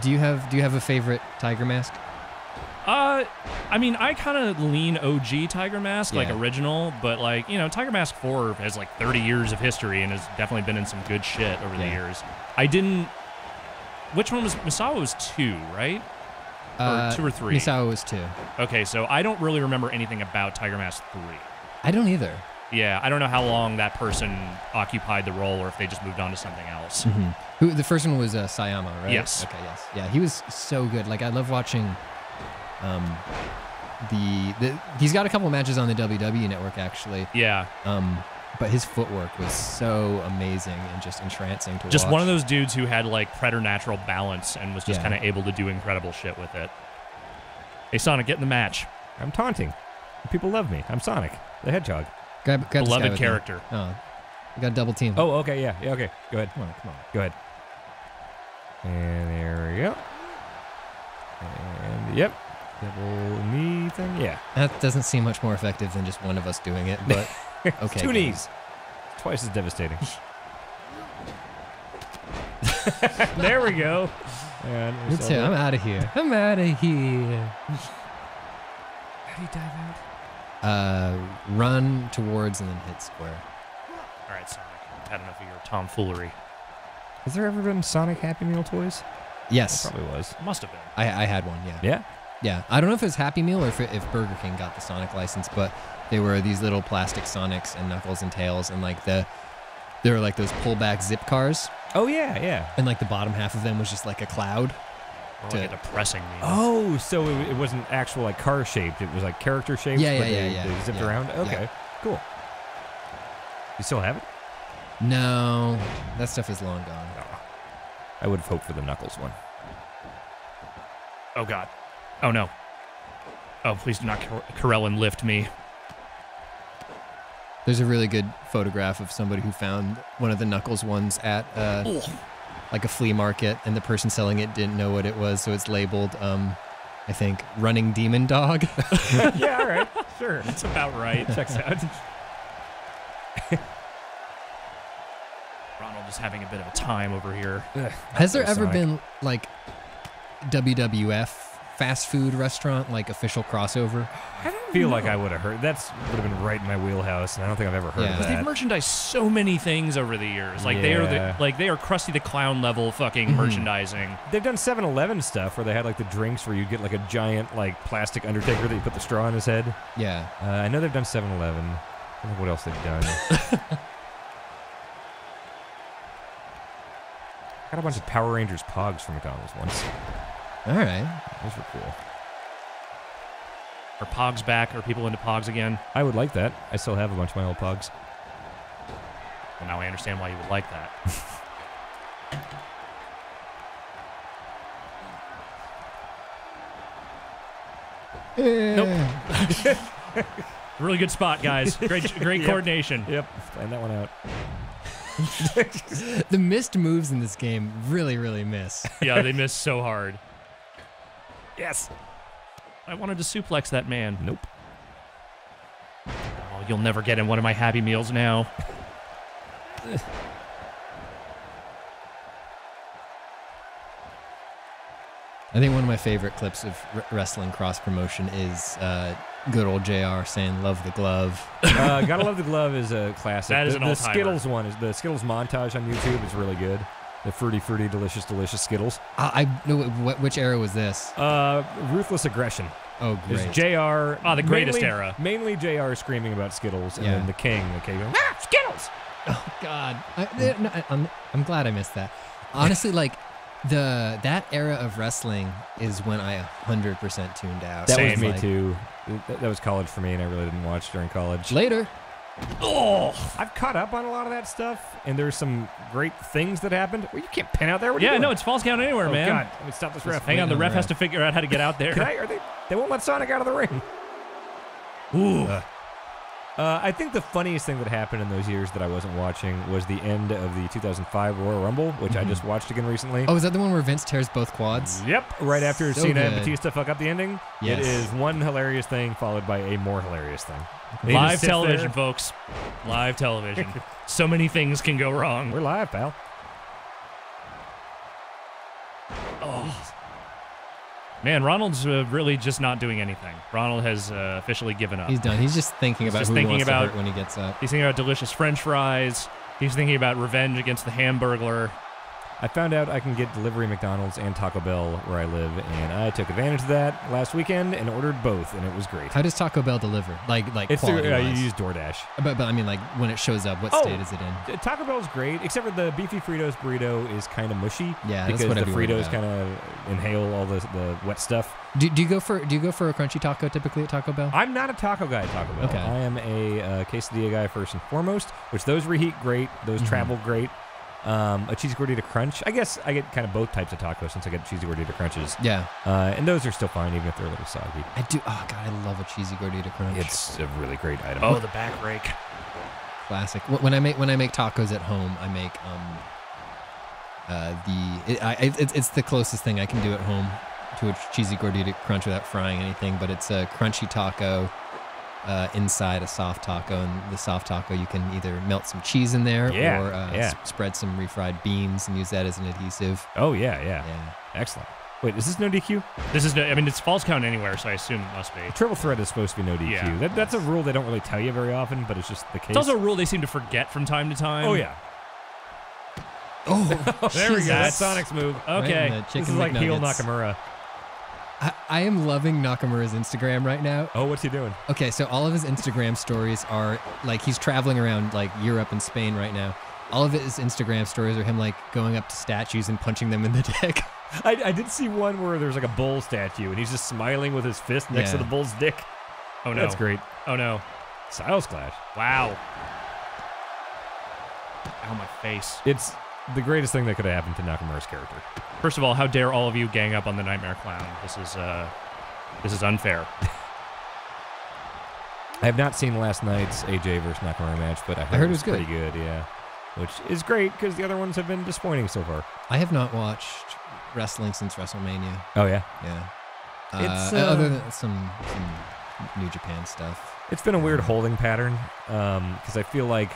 do you have a favorite Tiger Mask? I mean, I kind of lean OG Tiger Mask, like Yeah. original, but like, Tiger Mask 4 has like 30 years of history and has definitely been in some good shit over the Yeah. years. Which one was, Misawa was 2, right? Or 2 or 3? Misawa was 2. Okay, so I don't really remember anything about Tiger Mask 3. I don't either. Yeah, I don't know how long that person occupied the role or if they just moved on to something else. Who the first one was Sayama, right? Yes. Okay, yes. Yeah, he was so good. Like I love watching he's got a couple matches on the WWE network actually. Yeah. But his footwork was so amazing and just entrancing to watch. Just one of those dudes who had like preternatural balance and was just Yeah. kind of able to do incredible shit with it. Hey, Sonic, get in the match. I'm taunting. People love me. I'm Sonic, the Hedgehog. grab this guy Beloved with me. character. Oh, we got a double team. Oh, okay, yeah, okay. Go ahead. come on. Go ahead. And there we go. And yep, double knee thing. Yeah. That doesn't seem much more effective than just one of us doing it, but okay. Two good. knees. Twice as devastating. There we go. And Me too. I'm out of here. I'm out of here. How do you dive out? Run towards and then hit square. All right, Sonic. I've had enough of your tomfoolery. Has there ever been Sonic Happy Meal toys? Yes, Probably was. Must have been. I had one. Yeah. Yeah. Yeah, I don't know if it was Happy Meal or if Burger King got the Sonic license, but they were these little plastic Sonics and Knuckles and Tails, and like they were like those pullback zip cars, Oh yeah, yeah. and like the bottom half of them was just like a cloud. More like a depressing meme. Oh, so it wasn't actual like car shaped. It was like character shaped. Yeah, but yeah. They zipped Yeah, around. Okay, yeah. cool. You still have it? No, that stuff is long gone. I would have hoped for the Knuckles one. Oh, God. Oh, no. Oh, please do not Corellin lift me. There's a really good photograph of somebody who found one of the Knuckles ones at like a flea market, and the person selling it didn't know what it was, so it's labeled, I think, running demon dog. Yeah, all right, sure. That's about right. Checks out. Ronald is having a bit of a time over here. Has there ever been like WWF fast food restaurant like official crossover? I feel like I would have heard. Would have been right in my wheelhouse, and I don't think I've ever heard of Because that. they've merchandised so many things over the years. Like they are they are Krusty the Clown level fucking merchandising. They've done 7-Eleven stuff where they had like the drinks where you get like a giant like plastic Undertaker that you put the straw in his head. Yeah. I know they've done 7-Eleven. I don't know what else they've done. Got a bunch of Power Rangers Pogs from McDonald's once. All right. Those were cool. Are Pogs back? Are people into Pogs again? I would like that. I still have a bunch of my old Pogs. Well, now I understand why you would like that. Nope. Really good spot, guys. Great Yep. coordination. Yep, find that one out. The missed moves in this game really, really miss. Yeah, they missed so hard. Yes. I wanted to suplex that man. Nope. Oh, you'll never get in one of my Happy Meals now. I think one of my favorite clips of wrestling cross promotion is good old JR saying "Love the glove." Gotta Love the Glove is a classic. That is an the all-timer. Skittles one is the Skittles montage on YouTube is really good. The fruity, delicious Skittles. I know which era was this. Ruthless Aggression. Oh, Is great. JR. The greatest era. Mainly JR screaming about Skittles, and Yeah. then the King, okay, going, Skittles! Oh God, I'm glad I missed that. Honestly, like that era of wrestling is when I 100% tuned out. That Same. was me like, too. That was college for me, and I really didn't watch during college. Later. Oh, I've caught up on a lot of that stuff, and there's some great things that happened. Well, you can't pin out there. What are you Yeah, doing? no, it's Falls Count Anywhere, Oh, man. God, let me stop this ref. Hang on, the waiting ref on has the to figure out how to get out there. Can I? They won't let Sonic out of the ring. Ooh. I think the funniest thing that happened in those years that I wasn't watching was the end of the 2005 Royal Rumble, which I just watched again recently. Oh, is that the one where Vince tears both quads? Yep, right after So Cena and good. Batista fuck up the ending. Yes. It is one hilarious thing followed by a more hilarious thing. And he Live just sits television, there. folks. Live television. So many things can go wrong. We're live, pal. Man, Ronald's really just not doing anything. Ronald has officially given up. He's done. He's just thinking about just who thinking he wants about- to hurt when he gets up. He's thinking about delicious French fries. He's thinking about revenge against the Hamburglar. I found out I can get delivery McDonald's and Taco Bell where I live, and I took advantage of that last weekend and ordered both, and it was great. How does Taco Bell deliver? Like It's quality you wise? use DoorDash. But I mean, like when it shows up, what Oh. state is it in? Taco Bell's great, except for the beefy Fritos burrito is kind of mushy. Yeah, that's because what the I'd be worried Fritos about. kind of inhale all the wet stuff. Do you go for a crunchy taco typically at Taco Bell? I'm not a taco guy at Taco Bell. Okay. I am a quesadilla guy first and foremost, which those reheat great, those travel great. A cheesy gordita crunch. I guess I get kind of both types of tacos since I get cheesy gordita crunches. Yeah, And those are still fine even if they're a little soggy. I do. Oh God, I love a cheesy gordita crunch. It's a really great item. Oh, the back rake. Classic. When I make tacos at home, I make it's the closest thing I can do at home to a cheesy gordita crunch without frying anything. But it's a crunchy taco inside a soft taco, and the soft taco you can either melt some cheese in there or spread some refried beans and use that as an adhesive. Oh, yeah. Yeah. Excellent. Wait, is this no DQ? This is, I mean, it's Falls Count Anywhere, so I assume it must be. Triple threat is supposed to be no DQ. Yeah. That's a rule they don't really tell you very often, but it's just the case. It's also a rule they seem to forget from time to time. Oh, yeah. Oh, There we go. Jesus. That's Sonic's move. Okay. Right in the This chicken is like heel McNuggets. Nakamura. I am loving Nakamura's Instagram right now. Oh, what's he doing? Okay, so all of his Instagram stories are like he's traveling around like Europe and Spain right now. All of his Instagram stories are him like going up to statues and punching them in the dick. I did see one where there's like a bull statue, and he's just smiling with his fist next to Yeah. the bull's dick. Oh, no. That's great. Oh, no. Styles Clash. Wow. Ow, my face. It's the greatest thing that could have happened to Nakamura's character. First of all, how dare all of you gang up on the Nightmare Clown? This is unfair. I have not seen last night's AJ versus Nakamura match, but I heard it was pretty good. good. Yeah. which is great because the other ones have been disappointing so far. I have not watched wrestling since WrestleMania. Oh, yeah? Yeah. It's, other than some New Japan stuff. It's been a weird holding pattern because I feel like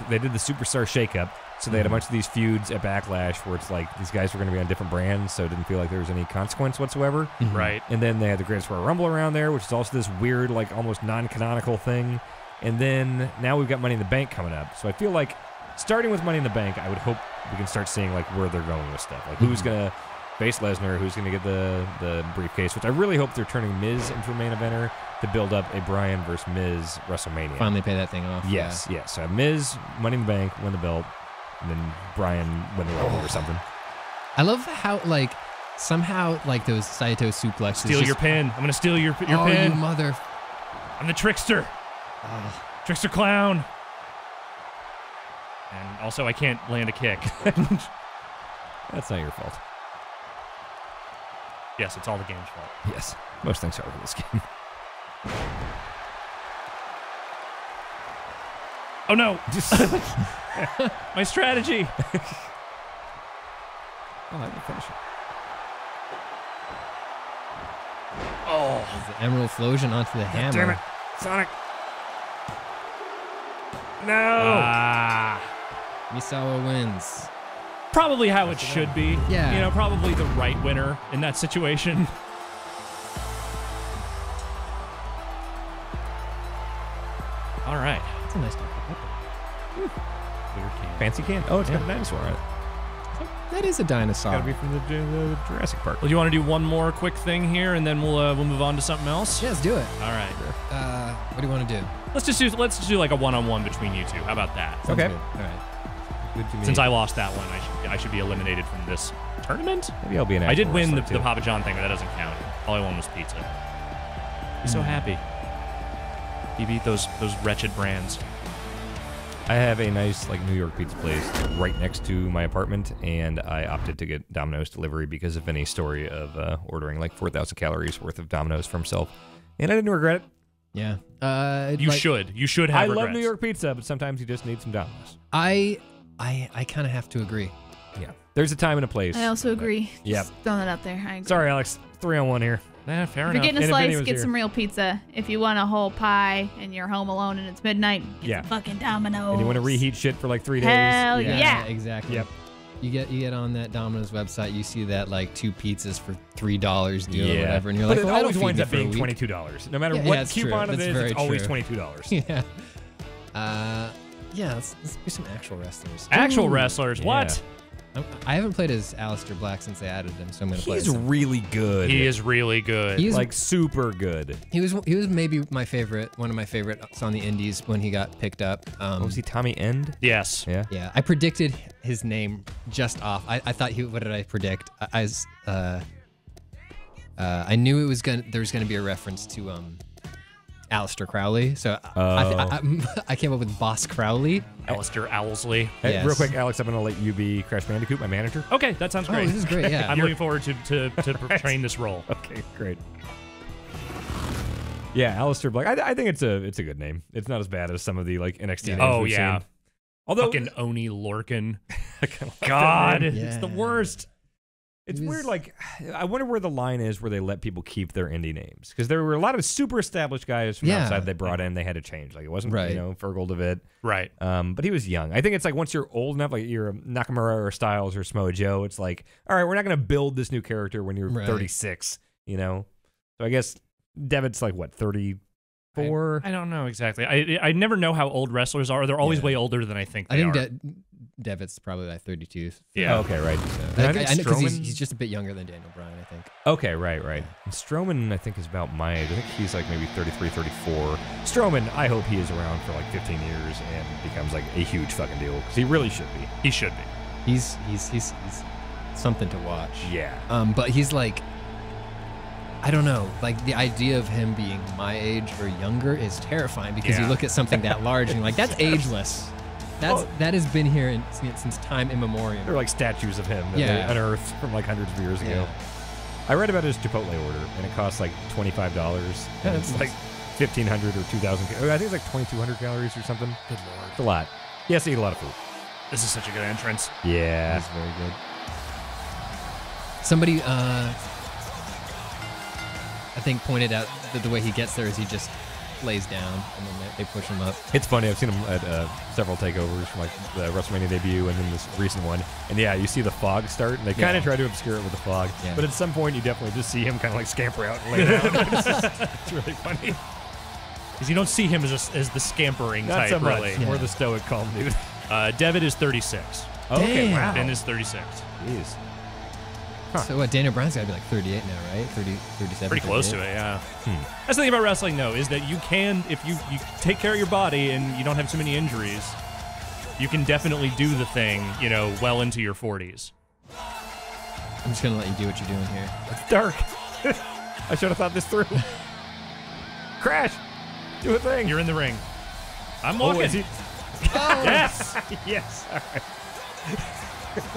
they did the Superstar shakeup, so they had a bunch of these feuds at Backlash where it's like these guys were going to be on different brands, so it didn't feel like there was any consequence whatsoever. Right. And then they had the Greatest Royal Rumble around there, which is also this weird, like almost non-canonical thing. And then now we've got Money in the Bank coming up. So I feel like starting with Money in the Bank, I would hope we can start seeing like where they're going with stuff. Like who's going to face Lesnar, who's going to get the briefcase, which I really hope they're turning Miz into a main eventer to build up a Bryan versus Miz WrestleMania. Finally pay that thing off. Yes, yes. So Miz, Money in the Bank, win the belt, and then Bryan win the Rumble or something. I love how, like, somehow, like, those Saito suplexes. Steal your pin. I'm going to steal your pin. Oh, you mother... I'm the trickster. Trickster clown. And also, I can't land a kick. That's not your fault. Yes, it's all the game's fault. Yes, most things are with this game. Oh, no. My strategy. Oh, I can finish it. Oh. The Emerald Explosion onto the hammer. Damn it. Sonic. No. Misawa wins. Probably how it should be. Yeah. You know, probably the right winner in that situation. All right. That's a nice dog. Weird can. Fancy can. Oh, it's got a dinosaur on it. That is a dinosaur. Got to be from the Jurassic Park. Well, do you want to do one more quick thing here, and then we'll move on to something else? Yeah, let's do it. All right. What do you want to do? Let's just do like a one-on-one between you two. How about that? Sounds Okay. good. All right. Good to me. Since I lost that one, I should be eliminated from this tournament. Maybe I'll be an I did actual win the wrestler, too. Papa John thing, but that doesn't count. All I won was pizza. He's so happy. He beat those wretched brands. I have a nice like New York pizza place right next to my apartment, and I opted to get Domino's delivery because of any story of ordering like 4,000 calories worth of Domino's for himself, and I didn't regret it. Yeah. You should have I regrets. love New York pizza, but sometimes you just need some Domino's. I kind of have to agree. Yeah, there's a time and a place. I also agree. Yep. Just throwing that out there. I agree. Sorry, Alex. 3-on-1 here. Fair If you're enough. getting a And if slice, Vinny was get here. some real pizza. If you want a whole pie and you're home alone and it's midnight, get Yeah. some fucking Domino's. And you want to reheat shit for like 3 days? Hell yeah. Exactly. Yep. You get on that Domino's website, you see that like 2 pizzas for $3 deal or Yeah. whatever, and you're But like, it well, always that'll feed winds me up for a being week. $22. No matter Yeah, what that's true. coupon it That's is, very it's always true. $22. Yeah. Yeah, let's do some actual wrestlers. Actual Ooh. wrestlers. What? I haven't played as Aleister Black since they added him, so I'm gonna play. He's as him. really good. He is really good. He's like super good. he was maybe my favorite, one of my favorites on the indies when he got picked up. Was he Tommy End? Yes. Yeah. Yeah, I predicted his name just off. I thought what did I predict? I knew there was gonna be a reference to Aleister Crowley, so I came up with Boss Crowley. Alistair Owlsley. Hey, Yes. real quick, Alex, I'm going to let you be Crash Bandicoot, my manager. Okay, that sounds Oh, great. this is great. Yeah, I'm looking forward to portraying this role. Okay, great. Yeah, Aleister Black. I think it's a good name. It's not as bad as some of the like NXT names Oh, we've yeah. seen. Although Fucking Oni Lorcan. I kinda like that God, name. it's the Yeah. worst. It's He was- weird. Like, I wonder where the line is where they let people keep their indie names, because there were a lot of super established guys from Yeah. outside they brought in. They had to change. Like, it wasn't Right. Fergal DeVitt. Right. But he was young. I think it's like once you're old enough, like you're a Nakamura or Styles or Samoa Joe, it's like, all right, we're not going to build this new character when you're Right. 36, you know? So I guess Devitt's like, what, 34? I don't know exactly. I never know how old wrestlers are. They're always Yeah. way older than I think I they think are. Devitt's probably like 32. Yeah. Oh, okay, right. I And I think know because Strowman- he's just a bit younger than Daniel Bryan, I think. Okay, right. And Strowman, I think, is about my age. I think he's like maybe 33, 34. Strowman, I hope he is around for like 15 years and becomes like a huge fucking deal, because he really should be. He should be. He's something to watch. Yeah. But he's like, I don't know, like the idea of him being my age or younger is terrifying, because Yeah. you look at something that large and you're like, that's ageless. That has been here since time immemorial. There are like statues of him that Yeah. they unearthed from like hundreds of years ago. Yeah. I read about his Chipotle order, and it costs like $25. And it's like 1,500 or 2,000. I think it's like 2,200 calories or something. Good lord. It's a lot. He has to eat a lot of food. This is such a good entrance. Yeah. That's very good. Somebody, I think, pointed out that the way he gets there is he just lays down and then they push him up. It's funny. I've seen him at several takeovers from like the WrestleMania debut and then this recent one. And yeah, you see the fog start, and they kind of try to obscure it with the fog. Yeah. But at some point, you definitely just see him kind of like scamper out and lay down. It's really funny. Because you don't see him as the scampering Not type, so much. really. More the stoic, calm dude. Devitt is 36. Okay, Damn. wow. Ben is 36. Jeez. So what? Daniel Bryan's got to be like 38 now, right? 30, 37. Pretty close to it, yeah. That's the thing about wrestling, though, is that you can, if you take care of your body and you don't have too many injuries, you can definitely do the thing, well into your 40s. I'm just going to let you do what you're doing here. It's dark. I should have thought this through. Crash. Do a thing. You're in the ring. I'm walking. Is he? Yes! Yes. All right.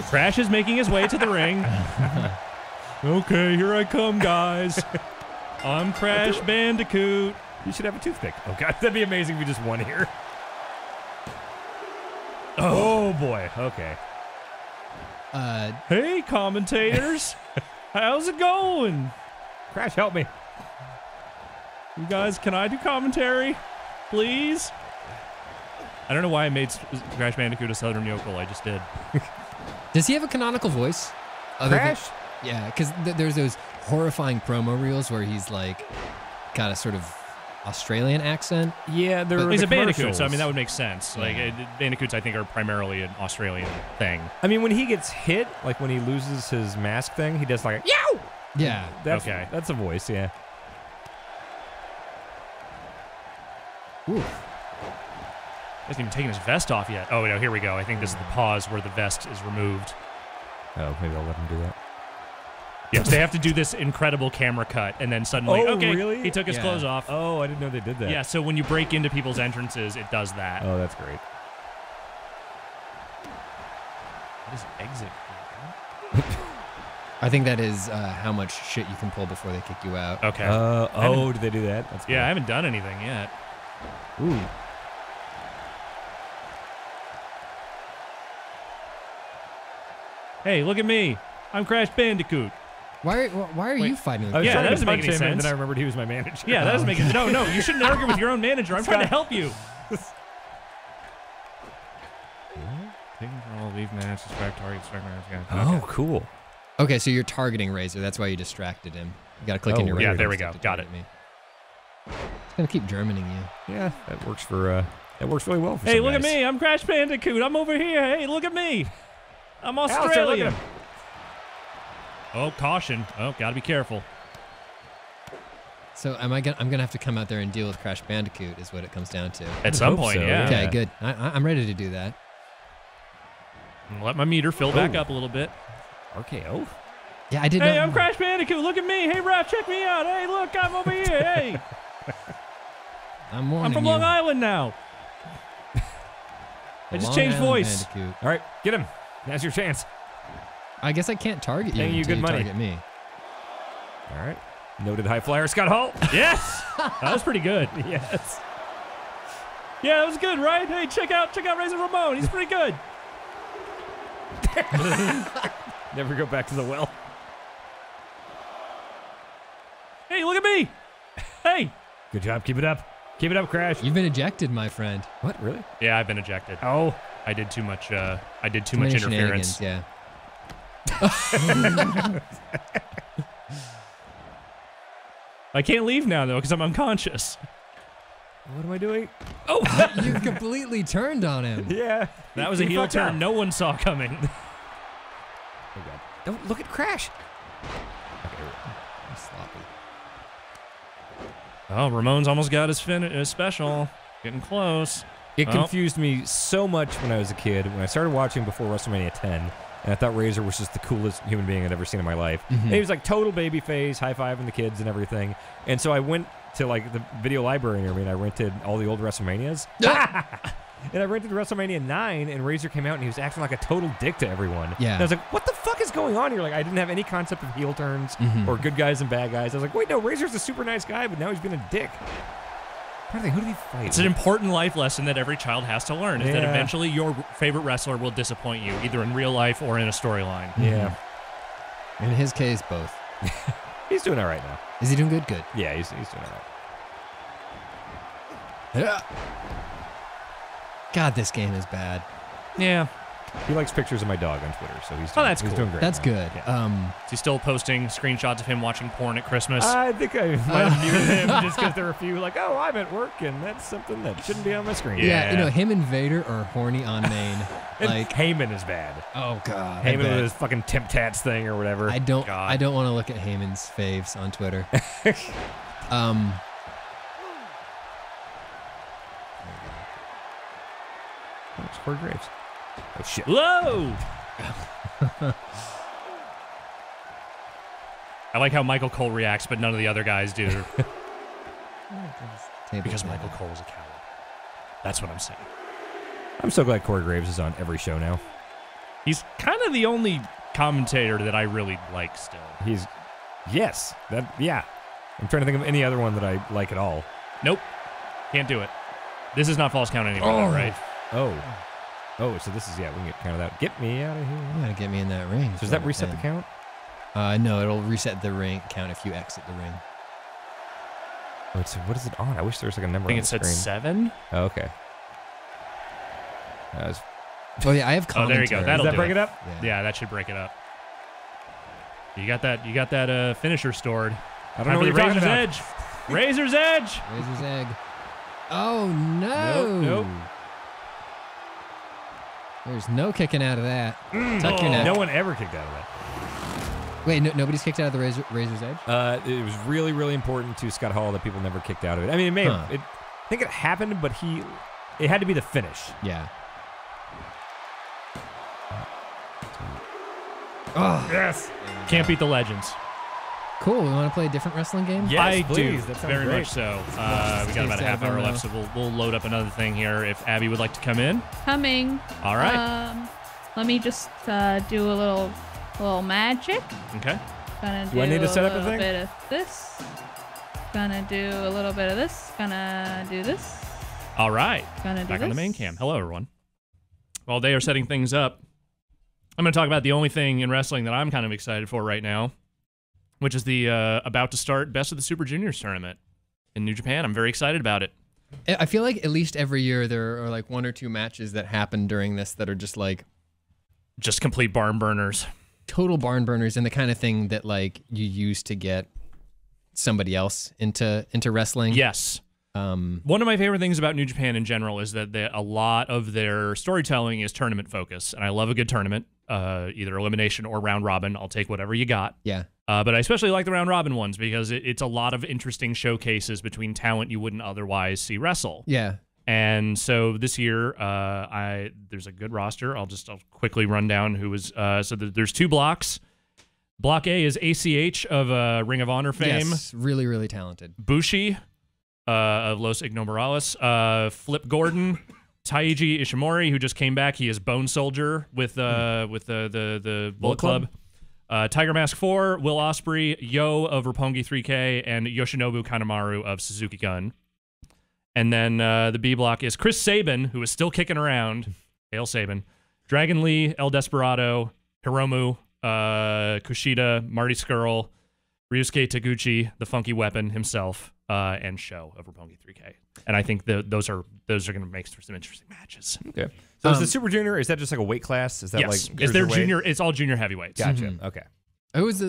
Crash is making his way to the ring. Okay, here I come, guys. I'm Crash Bandicoot. You should have a toothpick. Oh, God. That'd be amazing if we just won here. Oh boy. Okay. Hey, commentators. How's it going? Crash, help me. You guys, can I do commentary? Please? I don't know why I made Crash Bandicoot a Southern yokel. I just did. Does he have a canonical voice? Crash? Yeah, because there's those horrifying promo reels where he's like got a sort of Australian accent. Yeah, he's a Bandicoot, so I mean that would make sense. Like Bandicoots, I think, are primarily an Australian thing. I mean, when he gets hit, like when he loses his mask thing, he does like yow. Yeah. That's, okay. That's a voice. Yeah. Ooh. He hasn't even taken his vest off yet. Oh no, here we go. I think this is the pause where the vest is removed. Oh, maybe I'll let him do that. Yes, they have to do this incredible camera cut, and then suddenly, okay, really? he took his clothes off. Oh, I didn't know they did that. Yeah, so when you break into people's entrances, it does that. Oh, that's great. What is exit? I think that is how much shit you can pull before they kick you out. Okay. Did they do that? That's cool. Yeah, I haven't done anything yet. Ooh. Hey, look at me. I'm Crash Bandicoot. Why are you fighting with I was Yeah, trying that to doesn't make punch any him, and sense. then I remembered he was my manager. Yeah, that doesn't make it. No, you shouldn't argue with your own manager. I'm trying to help you. Taking control, leave match, distract target, distract match. Oh, cool. Okay, so you're targeting Razor. That's why you distracted him. You got to click in your yeah, radar there we stick go. to Got target it. me. It's gonna keep Germaning you. Yeah, that works for. That works really well for. Hey, some look at guys. me. I'm Crash Bandicoot. I'm over here. Hey, look at me. I'm Alistair, look Australian. at him. Oh, caution. Oh, gotta be careful. So I'm gonna have to come out there and deal with Crash Bandicoot is what it comes down to. At some point, so, yeah. Okay, good. I'm ready to do that. Let my meter fill back up a little bit. RKO. Yeah, I did. Hey, not I'm Crash Bandicoot. Look at me. Hey, ref, check me out. Hey, look, I'm over here. Hey, I'm warning I'm from you. Long Island now. I just Long changed Island voice. Bandicoot. All right, get him. Now's your chance. I guess I can't target you Paying you until good money. target me. All right. Noted high flyer Scott Hall. Yes, that was pretty good. Yes. Yeah, that was good, right? Hey, check out Razor Ramon. He's pretty good. Never go back to the well. Hey, look at me. Hey. Good job. Keep it up. Keep it up, Crash. You've been ejected, my friend. What? Really? Yeah, I've been ejected. Oh. I did too much. I did too Too much many interference. shenanigans, Yeah. I can't leave now though because I'm unconscious. What am I doing? You completely turned on him. Yeah. That was a He heel fucked turn up. no one saw coming. Oh, God. Don't look at Crash. I'm sloppy. Oh, Ramon's almost got his special. Getting close. It Oh. confused me so much when I was a kid. When I started watching before WrestleMania 10, and I thought Razor was just the coolest human being I'd ever seen in my life. And he was like total baby face, high-fiving the kids and everything. And so I went to like the video library near me, and I rented all the old WrestleManias. And I rented WrestleMania 9, and Razor came out, and he was acting like a total dick to everyone. Yeah. And I was like, what the fuck is going on here? Like, I didn't have any concept of heel turns or good guys and bad guys. I was like, wait, no, Razor's a super nice guy, but now he's being a dick. I think, who did he fight? It's an important life lesson that every child has to learn, is that eventually your favorite wrestler will disappoint you, either in real life or in a storyline. Yeah. In his case, both. He's doing all right now. Is he doing good? Good. Yeah, he's doing all right. Yeah. God, this game is bad. Yeah. He likes pictures of my dog on Twitter, so he's that's he's cool. doing great. That's now. good. Yeah. Is he still posting screenshots of him watching porn at Christmas? I think I might have muted him just because there were a few like, oh, I'm at work, and that's something that shouldn't be on my screen. Yeah, you know, him and Vader are horny on main. And Like, Heyman is bad. oh god, Heyman with his fucking Temp Tats thing or whatever. I don't want to look at Heyman's faves on Twitter. Oh, it's Corey Graves. Oh shit. Whoa! I like how Michael Cole reacts, but none of the other guys do. Because Michael Cole is a coward. That's what I'm saying. I'm so glad Corey Graves is on every show now. He's kind of the only commentator that I really like still. Yeah. I'm trying to think of any other one that I like at all. Nope. Can't do it. This is not false count anymore, though, right? Oh, so this is, we can get counted out. Get me out of here. You gotta get me in that ring. So does that reset the count? No, it'll reset the ring count if you exit the ring. Oh, what is it on? I wish there was like a number I think on it the said screen. 7. Oh, okay. Oh yeah, I have commentary. Oh, there you go. That'll Does that do break it up? Yeah, that should break it up. You got that finisher stored. I don't know what you're talking Razor's about. Edge. Razor's Edge. Razor's egg. Oh no! Nope. There's no kicking out of that. Tuck your neck. No one ever kicked out of that. Wait, nobody's kicked out of the Razor's Edge? It was really, really important to Scott Hall that people never kicked out of it. I mean, it may have. I think it happened, but it had to be the finish. Yeah. Oh, yes. Can't beat the legends. Cool. We want to play a different wrestling game? Yes, I please. do. That sounds Very great. much so. We got about a half hour left, so we'll load up another thing here. If Abby would like to come in. Coming. All right. Let me just do a little magic. Okay. Gonna Do I need to set up a little thing? bit of this. Gonna do a little bit of this. Gonna do this. All right. Gonna do Back this. on the main cam. Hello, everyone. While they are setting things up, I'm going to talk about the only thing in wrestling that I'm kind of excited for right now, which is the about to start Best of the Super Juniors tournament in New Japan. I'm very excited about it. I feel like at least every year there are like 1 or 2 matches that happen during this that are just like Just complete barn burners. total barn burners and the kind of thing that like you use to get somebody else into wrestling. Yes. One of my favorite things about New Japan in general is that a lot of their storytelling is tournament focused, and I love a good tournament, either elimination or round robin. I'll take whatever you got. Yeah. But I especially like the round robin ones because it's a lot of interesting showcases between talent you wouldn't otherwise see wrestle. Yeah. And so this year, there's a good roster. I'll quickly run down who was. So there's 2 blocks. Block A is ACH of Ring of Honor fame. Yes, really, really talented. Bushi of Los Ignomorales. Flip Gordon. Taiji Ishimori, who just came back. He is Bone Soldier with the Bullet Club. Tiger Mask 4, Will Ospreay, Yo of Roppongi 3K, and Yoshinobu Kanemaru of Suzuki Gun. And then the B block is Chris Sabin, who is still kicking around. Hail Sabin. Dragon Lee, El Desperado, Hiromu, Kushida, Marty Skrull, Ryusuke Taguchi, the Funky Weapon himself, and Sho of Roppongi 3K. And I think those are going to make for some interesting matches. Okay. So is the Super Junior, is that just like a weight class? Is that Yes. like Is their cruiserweight? junior? It's all junior heavyweights. Gotcha. Okay. Who was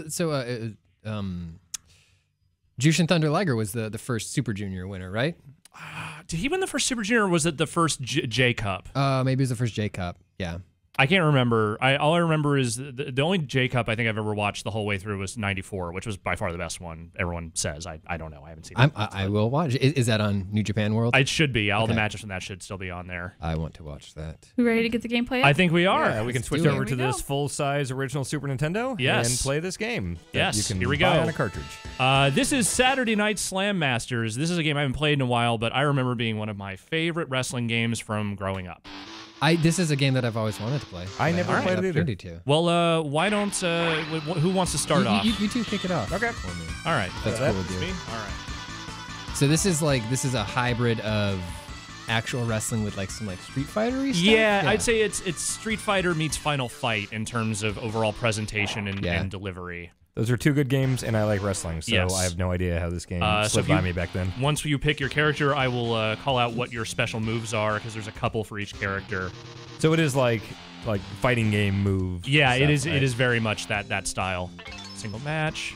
Jushin Thunder Liger was the first Super Junior winner, right? Did he win the first Super Junior, or was it the first J Cup? Maybe it was the first J Cup. Yeah. I can't remember. All I remember is the only J Cup I think I've ever watched the whole way through was '94, which was by far the best one. Everyone says. I don't know. I haven't seen it. I will watch. Is that on New Japan World? It should be. All the Okay. matches from that should still be on there. I want to watch that. We ready to get the gameplay up? I think we are. Yeah, we can switch do it. over to Here we this go. full-size original Super Nintendo Yes. and play this game. that Yes, you can here we buy go. on a cartridge. This is Saturday Night Slam Masters. This is a game I haven't played in a while, but I remember being one of my favorite wrestling games from growing up. This is a game that I've always wanted to play. I never haven't played had it the either. opportunity to. Well, why don't who wants to start off? You two kick it off. Okay. For me. All right. That's that- cool with you. Me? All right. So this is a hybrid of actual wrestling with like some like Street Fighter-y stuff? Yeah, I'd say it's Street Fighter meets Final Fight in terms of overall presentation and delivery. Those are two good games, and I like wrestling, so Yes. I have no idea how this game slipped so by me back then. Once you pick your character, I will call out what your special moves are, because there's a couple for each character. So it is like fighting game move. Yeah, stuff, it is. right? It is very much that style. Single match.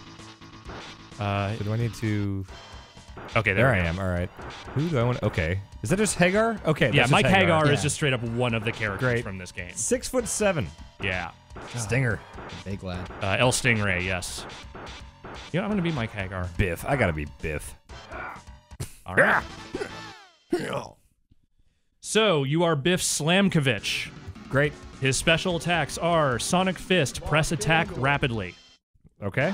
So do I need to? Okay, There I am. All right. Who do I want? Okay. Is that just Hagar? Okay. Yeah, that's just Mike Hagar Yeah. is just straight up one of the characters Great. from this game. 6'7". Yeah. Stinger. Big lad. El Stingray, yes. You know, I'm gonna be Mike Hagar. Biff. I gotta be Biff. All right. So you are Biff Slamkovich. Great. His special attacks are Sonic Fist, press attack rapidly. Okay.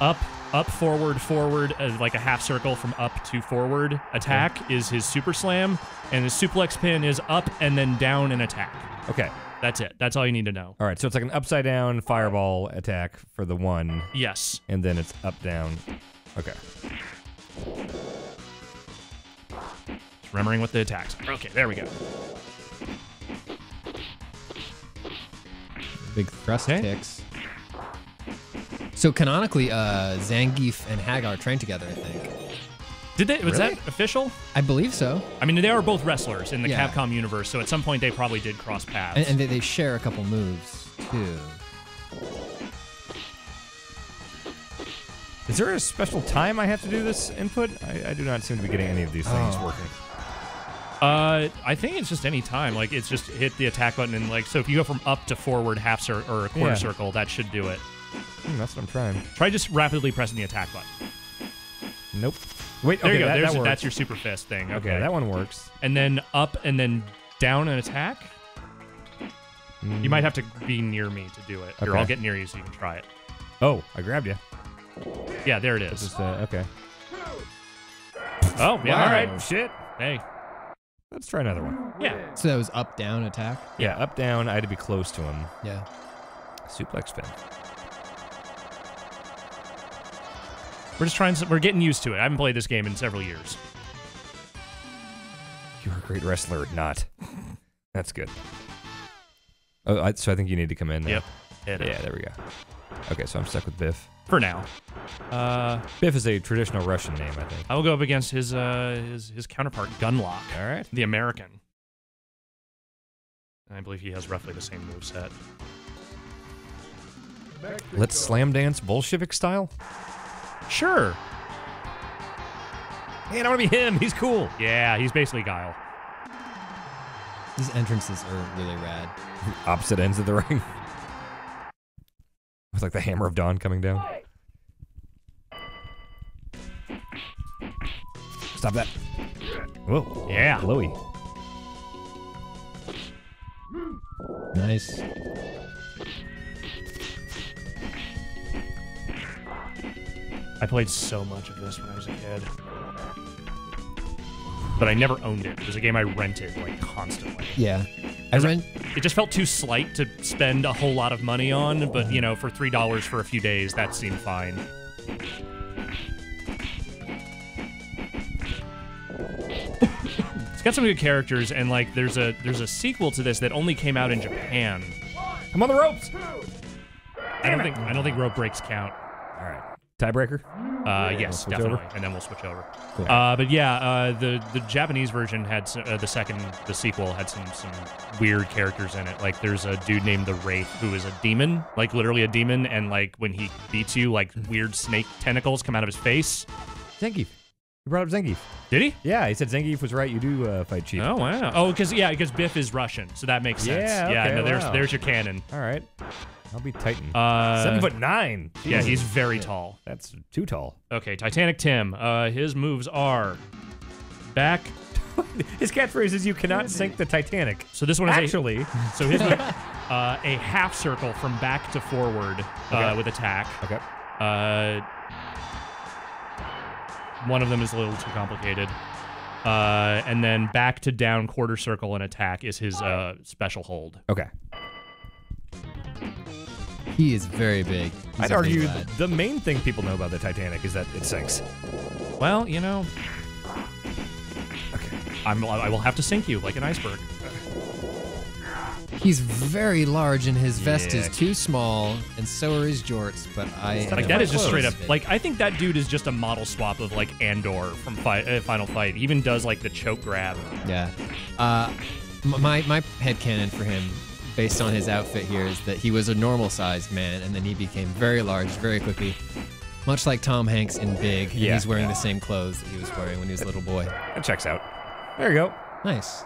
Up, forward, like a half circle from up to forward attack is his super slam, and his suplex pin is up and then down and attack. Okay. That's it. That's all you need to know. All right. So it's like an upside down fireball attack for the one, Yes. and then it's up down. Okay. Just remembering what the attacks are. Okay, there we go. Big thrust Okay. kicks. So canonically, Zangief and Hagar trained together, I think. Did they? Was Really? that official? I believe so. I mean, they are both wrestlers in the Yeah. Capcom universe, so at some point they probably did cross paths. And they share a couple moves, too. Is there a special time I have to do this input? I do not seem to be getting any of these things working. I think it's just any time. Like, it's just hit the attack button and like, so if you go from up to forward half circle or a quarter Yeah. circle, that should do it. That's what I'm trying. Try just rapidly pressing the attack button. Nope. Wait. There Okay. you go. That works. That's your super fist thing. Okay. That one works. And then up and then down and attack. You might have to be near me to do it. Here, Okay. I'll get near you so you can try it. Oh, I grabbed you. Yeah, there it is. Just okay. Oh, yeah, Wow. all right. Shit. Hey, Let's try another one. yeah. So that was up, down, attack? Yeah, up, down. I had to be close to him. Yeah. Suplex spin. We're just trying. We're getting used to it. I haven't played this game in several years. You're a great wrestler. Not. That's good. Oh, so I think you need to come in there. Yep. Hit it. Yeah, there we go. Okay, so I'm stuck with Biff. For now. Biff is a traditional Russian name, I think. I will go up against his counterpart, Gunlock, All right. the American. I believe he has roughly the same moveset. Let's slam dance Bolshevik style. Sure. Man, I want to be him. He's cool. Yeah, he's basically Guile. These entrances are really rad. Opposite ends of the ring. With like the Hammer of Dawn coming down. Stop that. Whoa. Yeah. Glowy. Nice. I played so much of this when I was a kid. But I never owned it. It was a game I rented, like, constantly. Yeah. It just felt too slight to spend a whole lot of money on, but, you know, for $3 for a few days, that seemed fine. It's got some good characters, and, like, there's a sequel to this that only came out in Japan. I'm on the ropes. I don't think rope breaks count. All right. Tiebreaker? Yes, switch definitely, over? and then we'll switch over. Cool. But yeah, the Japanese version had the sequel had some weird characters in it. Like there's a dude named the Wraith who is a demon, like literally a demon, and like when he beats you, like weird snake tentacles come out of his face. Zangief. You brought up Zangief. Did he? Yeah, he said Zangief was right. You do fight cheap. Oh wow. Oh, because Biff is Russian, so that makes sense. Yeah, okay, No, wow. there's your canon. All right. I'll be Titan. 7'9". Yeah, Jesus. he's very tall. That's too tall. Okay, Titanic Tim. His moves are back. His catchphrase is "You cannot sink the Titanic." So this one is Actually, So his move, a half circle from back to forward with attack. okay. One of them is a little too complicated. And then back to down quarter circle and attack is his special hold. Okay. He is very big. He's I'd a big argue lad. the main thing people know about the Titanic is that it sinks. Well, you know, okay, I will have to sink you like an iceberg. He's very large, and his vest Yeah. is too small, and so are his jorts. But Like that is just straight up. Big. Like I think that dude is just a model swap of like Andor from Final Fight. He even does like the choke grab. Yeah. My headcanon for him, based on his outfit here, is that he was a normal-sized man, and then he became very large very quickly. Much like Tom Hanks in Big, and Yeah. he's wearing the same clothes that he was wearing when he was a little boy. That checks out. There you go. Nice.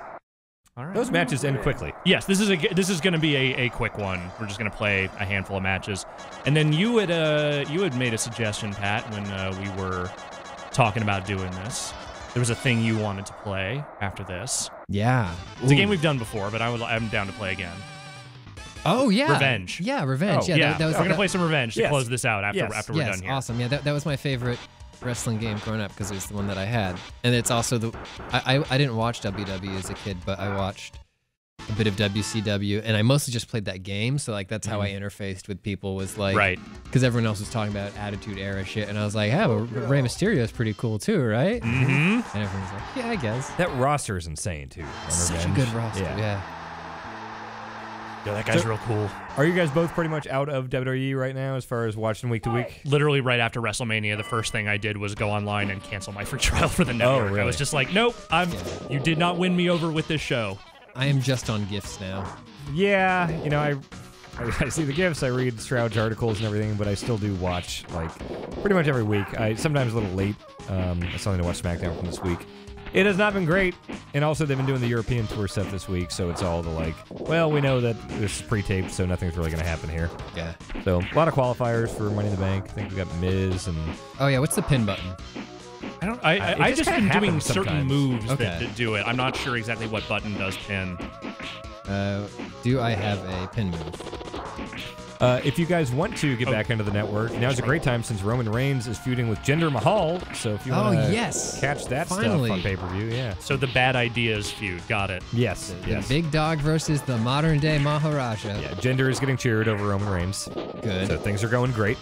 All right. Those matches end quickly. Yes, this is going to be a quick one. We're just going to play a handful of matches, and then you had made a suggestion, Pat, when we were talking about doing this. There was a thing you wanted to play after this. Yeah. It's a game we've done before, but I'm down to play again. Oh, yeah. Revenge. Yeah, Revenge. Oh, yeah, that was we're going to play some Revenge to Yes. close this out after Yes. we're done here. Awesome. Yeah, that was my favorite wrestling game growing up because it was the one that I had. And it's also I didn't watch WWE as a kid, but I watched a bit of WCW, and I mostly just played that game. So like that's how I interfaced with people, was like, Right. because everyone else was talking about Attitude Era shit, and I was like, yeah, but Rey Mysterio is pretty cool too, right? Mm-hmm. And everyone's like, yeah, I guess. That roster is insane too. on Such a Revenge. good roster. Yeah. Yeah, that guy's So- real cool. Are you guys both pretty much out of WWE right now as far as watching week to week? Literally right after WrestleMania, the first thing I did was go online and cancel my free trial for the network. really? I was just like, nope, you did not win me over with this show. I am just on GIFs now. Yeah, you know, I see the gifts, I read Stroud's articles and everything, but I still do watch like pretty much every week. Sometimes a little late. I still need to watch SmackDown from this week. It has not been great, and also they've been doing the European tour stuff this week, so it's all the like, well, we know that this is pre-taped, so nothing's really going to happen here. Yeah. So a lot of qualifiers for Money in the Bank. I think we got Miz and Oh yeah, what's the pin button? I just just kinda been doing happens certain sometimes. moves Okay. that do it. I'm not sure exactly what button does pin. Do I have a pin move? if you guys want to get back into the network, now's a great time since Roman Reigns is feuding with Jinder Mahal. So if you want to yes. catch that Finally. stuff on pay-per-view, yeah. So the Bad Ideas feud. Got it. Yes, The yes. big dog versus the modern day Maharaja. Yeah, Jinder is getting cheered over Roman Reigns. Good. So things are going great.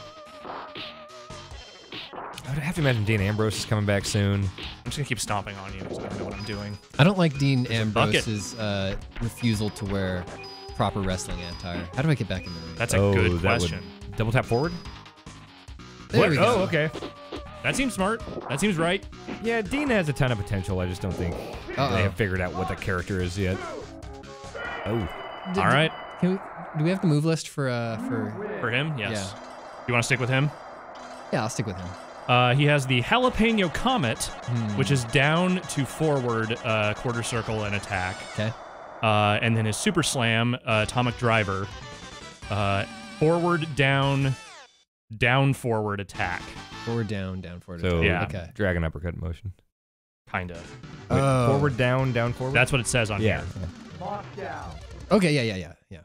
I would have to imagine Dean Ambrose is coming back soon. I'm just gonna keep stomping on you because I don't know what I'm doing. I don't like Dean bucket. Ambrose's refusal to wear proper wrestling attire. How do I get back in the ring? That's a good question. Double tap forward? There we go. Oh, okay. That seems smart. That seems right. Yeah, Dean has a ton of potential. I just don't think Uh-oh. they have figured out what the character is yet. Oh. All right. Do we have the move list for For him, yes. Yeah. You want to stick with him? Yeah, I'll stick with him. He has the Jalapeno Comet, which is down to forward, quarter circle, and attack. Okay. And then his Super Slam, Atomic Driver, forward, down, forward, attack. Forward, down, forward. So, Yeah. Okay. dragon uppercut motion. Kind of. Wait, Oh. forward, down, forward? That's what it says on yeah. here. Okay, yeah.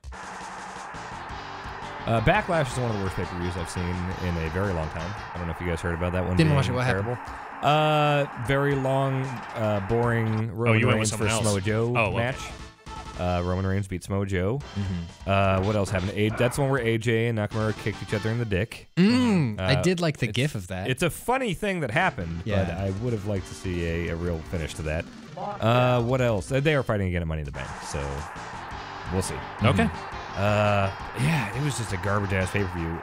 Backlash is one of the worst pay-per-views I've seen in a very long time. I don't know if you guys heard about that one. Didn't being watch it. What terrible. Very long, boring Roman you went with Reigns someone versus else. Samoa Joe Oh, okay. match. Roman Reigns beat Samoa Joe. What else happened? That's the one where AJ and Nakamura kicked each other in the dick. I did like the it's- gif of that. It's a funny thing that happened, but Yeah. I would have liked to see a real finish to that. What else? They are fighting again at Money in the Bank, so we'll see. Okay. Yeah, it was just a garbage ass pay per view.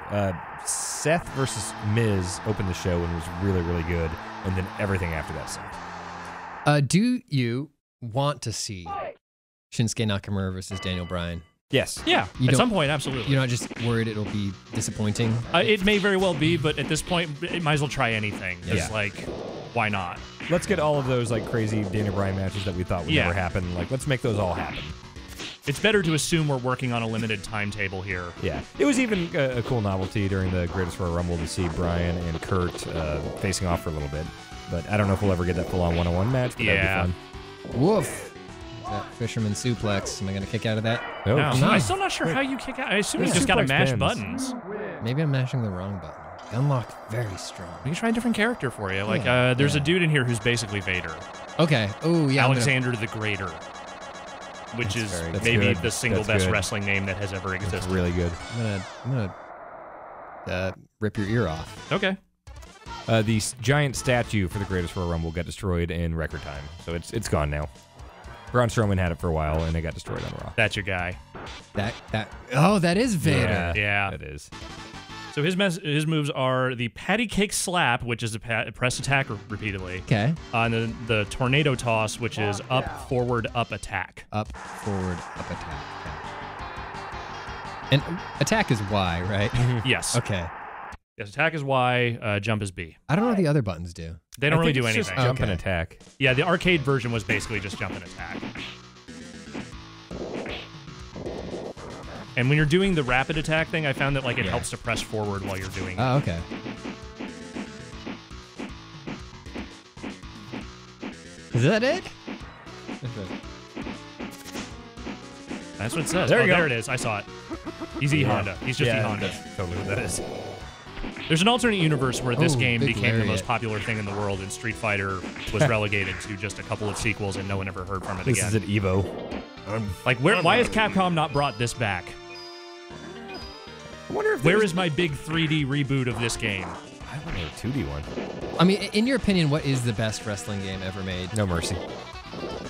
Seth versus Miz opened the show and was really, really good, and then everything after that sucked. Do you want to see Shinsuke Nakamura versus Daniel Bryan? Yes. Yeah, You at don't- some point, absolutely. You're not just worried it'll be disappointing? It may very well be, but at this point, it might as well try anything. Just Yeah. like, why not? Let's get all of those like crazy Daniel Bryan matches that we thought would Yeah. never happen. Like, let's make those all happen. It's better to assume we're working on a limited timetable here. Yeah. It was even a cool novelty during the Greatest Royal Rumble to see Bryan and Kurt facing off for a little bit. But I don't know if we'll ever get that full-on one-on-one match, but Yeah. that'd be Woof. That fisherman suplex. Am I going to kick out of that? fun. No, no. I'm still not sure how you kick out. I assume you Yeah. just got to Suplex mash pins. buttons. Maybe I'm mashing the wrong button. Unlocked very strong. We can try a different character for you. Like, Yeah, there's a yeah. dude in here who's basically Vader. Okay. Oh, yeah. I'm gonna- Alexander the Greater. Which That's is very good. maybe That's the single good. best That's good. wrestling name that has ever It's existed. really good. I'm gonna rip your ear off. Okay. The giant statue for the Greatest Royal Rumble got destroyed in record time, so it's gone now. Braun Strowman had it for a while, and it got destroyed on Raw. That's your guy. That is Vader. Yeah. That is. So his moves are the patty cake slap, which is a press attack repeatedly. Okay. And the tornado toss, which is up, forward, up attack. Up, forward, up attack. Okay. And attack is Y, right? Yes. Okay. Yes, attack is Y, jump is B. I don't know what the other buttons do. They don't really do it's anything. Just jump and Okay. attack. Yeah, the arcade version was basically just jump and attack. And when you're doing the rapid attack thing, I found that like it helps to press forward while you're doing it. Oh, okay. Is that it? That's what it says. There you go. There it is. I saw it. He's E-Honda. He's just E-Honda. That's totally what that is. There's an alternate universe where this game big became the lariat. most popular thing in the world, and Street Fighter was relegated to just a couple of sequels, and no one ever heard from it This again. is an Evo. Like, why has Capcom not brought this back? I wonder if Where is my big 3D reboot of this game? I want a 2D one. I mean, in your opinion, what is the best wrestling game ever made No Mercy.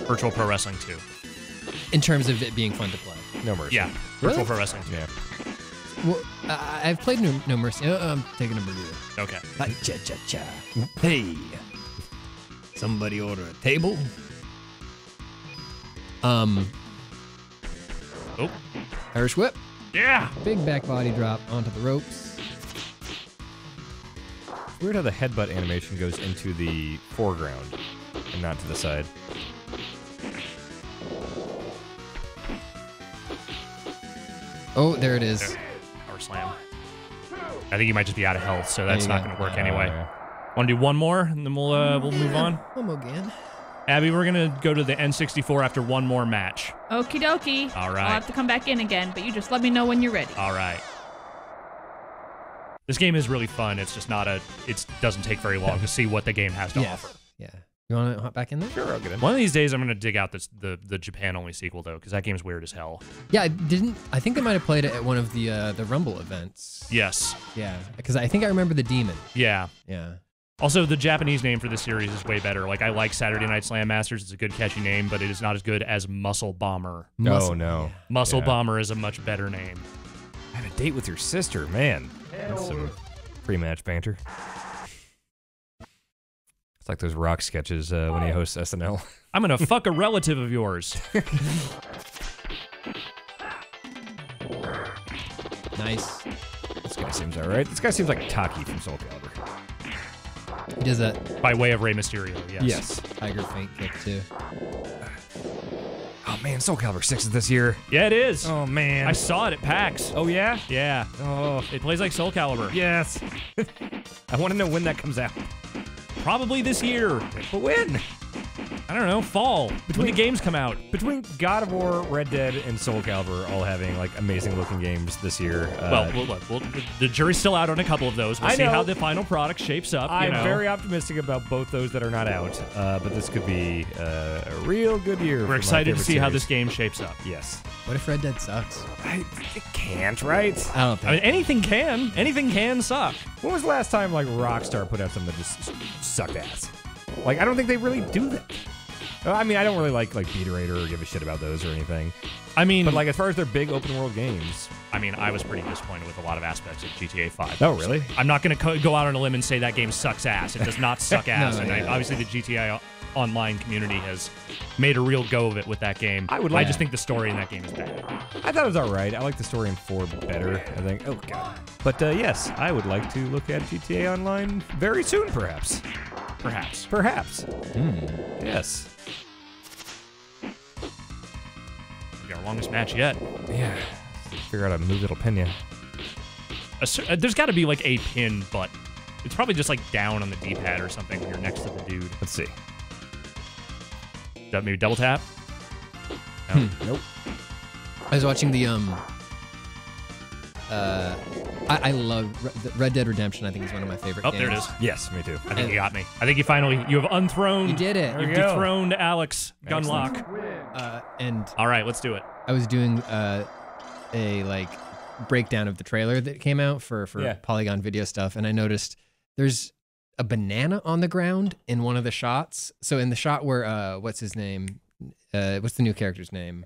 Virtual Pro Wrestling 2. in terms of it being fun to play? No Mercy. Yeah, Really? Virtual Pro Wrestling 2. Yeah. Well, I've played No Mercy. I'm taking a burrito. Okay. Cha-cha-cha. Hey, somebody order a table? Oh, Irish whip. yeah. Big back body drop onto the ropes. It's weird how the headbutt animation goes into the foreground and not to the side. Oh, there it is. There. Power slam. I think you might just be out of health, so that's There you not go. going to work anyway. Yeah. Want to do one more, and then we'll move on? One more again. Abby, we're going to go to the N64 after one more match. Okie dokie. All right. I'll have to come back in again, but you just let me know when you're ready. All right. This game is really fun. It's just not it doesn't take very long to see what the game has to offer. Yeah. You want to hop back in there? Sure, I'll get in. One of these days, I'm going to dig out the Japan-only sequel, though, because that game's weird as hell. Yeah, I think I might have played it at one of the Rumble events. Yes. Yeah, because I think I remember the demon. Yeah. Yeah. Also, the Japanese name for this series is way better. Like, I like Saturday Night Slam Masters. It's a good, catchy name, but it is not as good as Muscle Bomber. Oh, no. Muscle Yeah. Bomber is a much better name. I had a date with your sister, man. That's some pre-match banter. It's like those rock sketches when he hosts SNL. I'm going to fuck a relative of yours. Nice. This guy seems alright. This guy seems like Taki from Soul Calibur. He does that By way of Rey Mysterio, yes. tiger feint kick too. Oh man, Soul Calibur 6 is this year. Yeah, it is. Oh man. I saw it at PAX. Oh yeah? Yeah. Oh It plays like Soul Calibur. yes. I want to know when that comes out. Probably this year. But when? I don't know, fall. When the games come out. Between God of War, Red Dead, and Soul Calibur all having like amazing looking games this year. Well, the jury's still out on a couple of those. We'll I see know. how the final product shapes up. I'm you know. very optimistic about both those that are not out, but this could be a real good year. We're excited to see how this game shapes up. Yes. What if Red Dead sucks? It can't, right? I don't think. I mean, anything can. Anything can suck. When was the last time like Rockstar put out something that just sucked ass? Like I don't think they really do that. I mean, I don't really like Beat Raider or give a shit about those or anything. I mean, But like as far as their big open world games, I was pretty disappointed with a lot of aspects of GTA 5. oh really? I'm not going to go out on a limb and say that game sucks ass. It does not suck ass. No, and yeah. obviously the GTA Online community has made a real go of it with that game. I just think the story in that game is bad. I thought it was all right. I like the story in 4 better. I think. Oh god. But yes, I would like to look at GTA Online very soon, perhaps. Perhaps. Perhaps. Yes. Maybe our longest match yet. Yeah. Figure out a move that'll pin you. There's got to be like a pin button. It's probably just like down on the D-pad or something when you're next to the dude. Let's see. Maybe double tap? No. Nope. I was watching the I love Red Dead Redemption. I think is one of my favorite Oh, games. there it is. Yes, me too. I think you got me. I think you have unthroned. You did it. You've we go. dethroned Alex Gunlock. And All right, let's do it. I was doing a like breakdown of the trailer that came out for Polygon video stuff, and I noticed there's a banana on the ground in one of the shots. So in the shot where what's his name? What's the new character's name?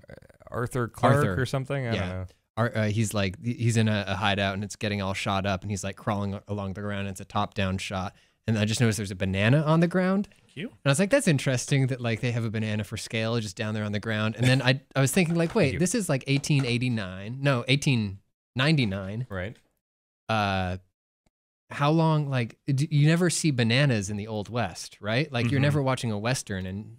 Arthur Clark or something? I don't know. He's like he's in a hideout and it's getting all shot up, and he's like crawling along the ground. And it's a top-down shot, and I just noticed there's a banana on the ground. Cute. And I was like, that's interesting that like they have a banana for scale just down there on the ground. And then I was thinking like, wait, this is like 1899. Right. How long? Like you never see bananas in the Old West, right? Like you're never watching a Western and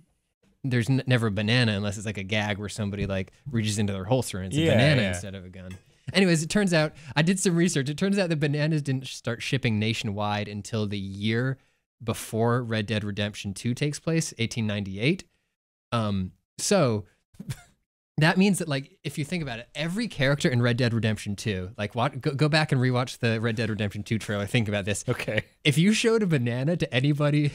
there's never a banana unless it's like a gag where somebody like reaches into their holster and it's a banana instead of a gun. Anyways, it turns out, I did some research. It turns out the bananas didn't start shipping nationwide until the year before Red Dead Redemption 2 takes place, 1898. So that means that, like, if you think about it, every character in Red Dead Redemption 2, like, go back and rewatch the Red Dead Redemption 2 trailer. Think about this. Okay. If you showed a banana to anybody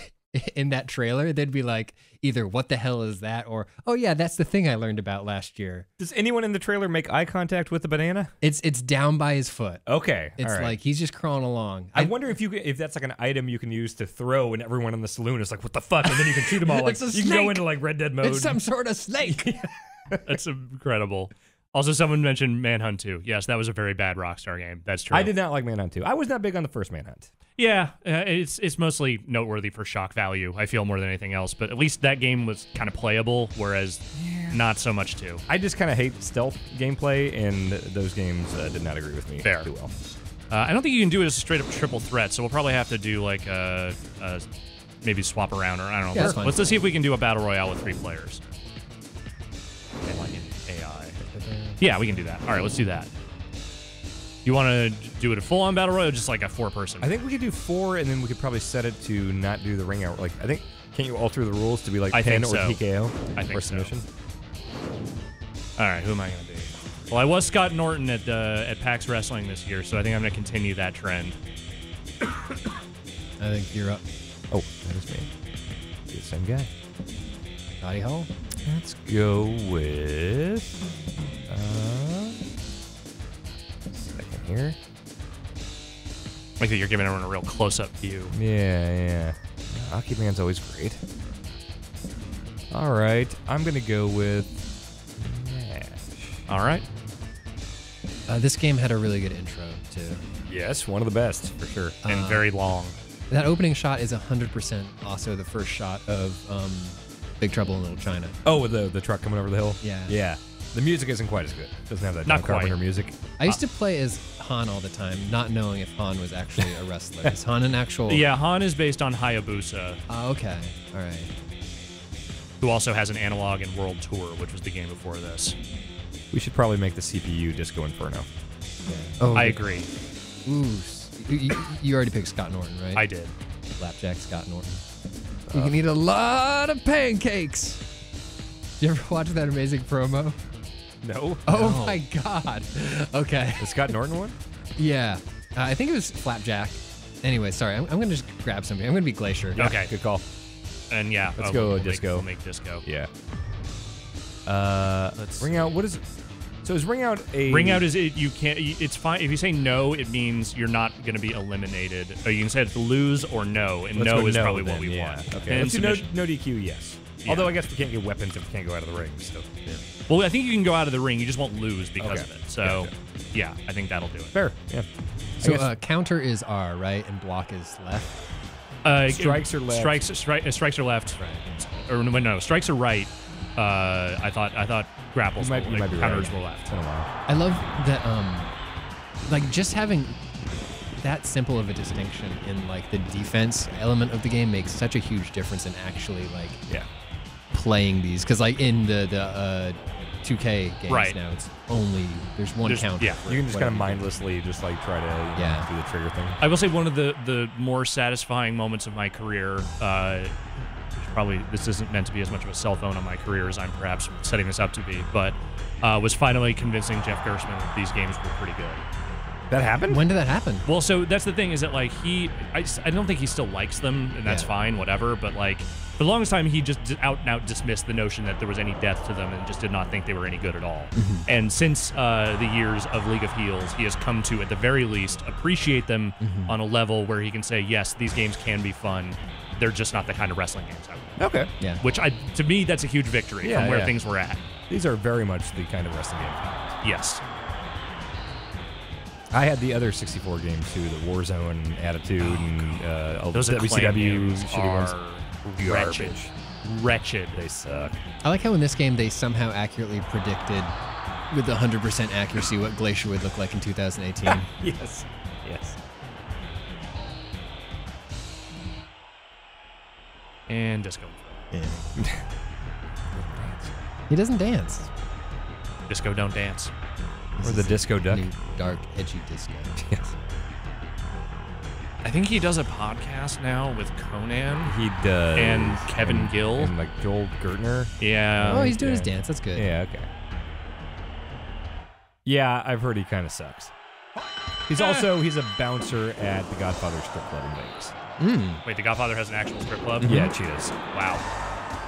in that trailer, they'd be like, either what the hell is that, or oh yeah, that's the thing I learned about last year. Does anyone in the trailer make eye contact with the banana? It's down by his foot. Okay. It's like he's just crawling along. I wonder if that's like an item you can use to throw, and everyone in the saloon is like, "What the fuck?" And then you can shoot them all. Like you can go into like Red Dead mode. It's some sort of snake. That's incredible. Also, someone mentioned Manhunt 2. Yes, that was a very bad Rockstar game. That's true. I did not like Manhunt 2. I was not big on the first Manhunt. Yeah, it's mostly noteworthy for shock value, I feel, more than anything else. But at least that game was kind of playable, whereas not so much too. I just kind of hate stealth gameplay, and those games did not agree with me Fair. too well. I don't think you can do it as a straight-up triple threat, so we'll probably have to do like maybe swap around, or I don't know. Yeah, Let's see if we can do a battle royale with 3 players. And like an AI. Yeah, we can do that. All right, let's do that. You want to do it a full-on battle royale or just like a 4-person? I think we could do 4, and then we could probably set it to not do the ring out. Like, I think, can't you alter the rules to be like pin or TKO? I think or submission? All right, who am I going to be? Well, I was Scott Norton at PAX Wrestling this year, so I think I'm going to continue that trend. I think you're up. Oh, that is me. You're the same guy. Body Hall? Let's go with... second here. Like that you're giving everyone a real close-up view. Yeah. Hockey Man's always great. All right, I'm going to go with Nash. All right. This game had a really good intro, too. Yes, one of the best, for sure. And very long. That opening shot is 100% also the first shot of Big Trouble in Little China. Oh, with the truck coming over the hill? Yeah. Yeah. The music isn't quite as good. Doesn't have that Not John Carpenter quite. music. I used to play as Han all the time, not knowing if Han was actually a wrestler. Is Han an actual... Yeah, Han is based on Hayabusa, Oh, okay. All right. who also has an analog and World Tour, which was the game before this. We should probably make the CPU Disco Inferno. Oh, I agree. Ooh. You already picked Scott Norton, right? I did. Flapjack Scott Norton. You can eat a lot of pancakes. Did you ever watch that amazing promo? No. Oh my God. Okay. The Scott Norton one? Yeah. I think it was Flapjack. Anyway, sorry. I'm going to just grab something. I'm going to be Glacier. Yeah, Okay. Good call. And yeah, Let's go we'll disco. We'll make disco. Yeah. Let's ring out. What is it? So is ring out a... Ring out is it? You can't. It's fine if you say no. It means you're not going to be eliminated. Or you can say it's lose or no, and Let's no go is no probably then, what we yeah. want. Okay. And Let's do no submission. DQ, yes. Yeah. Although I guess we can't get weapons if we can't go out of the ring. So. Yeah. Well, I think you can go out of the ring. You just won't lose because Okay. of it. So, yeah, I think that'll do it. Fair. Yeah. So counter is R, right? And block is left? Strikes are left. Strikes are left. Right. Or no, strikes are right. I thought grapples You might be counters right. were left. It's been a while. I love that, like, just having that simple of a distinction in, like, the defense element of the game makes such a huge difference in actually, like, Yeah. playing these. Because, like, in the 2K games Right. now, it's only, there's one counter. yeah. for You can just kind of whatever you do. mindlessly just like try to Yeah. do the trigger thing. I will say one of the more satisfying moments of my career. Probably this isn't meant to be as much of a cell phone on my career as I'm perhaps setting this up to be, but was finally convincing Jeff Gerstmann that these games were pretty good. That happened? When did that happen? Well, so that's the thing is that like I don't think he still likes them, and that's Yeah. fine, whatever. But like For the longest time, he just out and out dismissed the notion that there was any depth to them and just did not think they were any good at all. And since the years of League of Heels, he has come to, at the very least, appreciate them on a level where he can say, yes, these games can be fun. They're just not the kind of wrestling games I want. Okay. Yeah. Which, to me, that's a huge victory from where things were at. These are very much the kind of wrestling games. Yes. I had the other 64 games too, the Warzone, Attitude, and all Those the Acclaim WCW games shitty ones. are wretched. Wretched. They suck. I like how in this game they somehow accurately predicted with 100% accuracy what Glacier would look like in 2018. Yes. Yes. And Disco. Yeah. He doesn't dance. Disco don't dance. Or the Disco Duck. New dark, edgy disco. Yes. I think he does a podcast now with Conan. He does. And Kevin Gill. And like Joel Gertner. Yeah. Oh, he's doing his dance. That's good. Yeah, okay. Yeah, I've heard he kind of sucks. He's a bouncer at the Godfather strip club in Vegas. Wait, the Godfather has an actual strip club? Yeah, Cheetahs. Wow.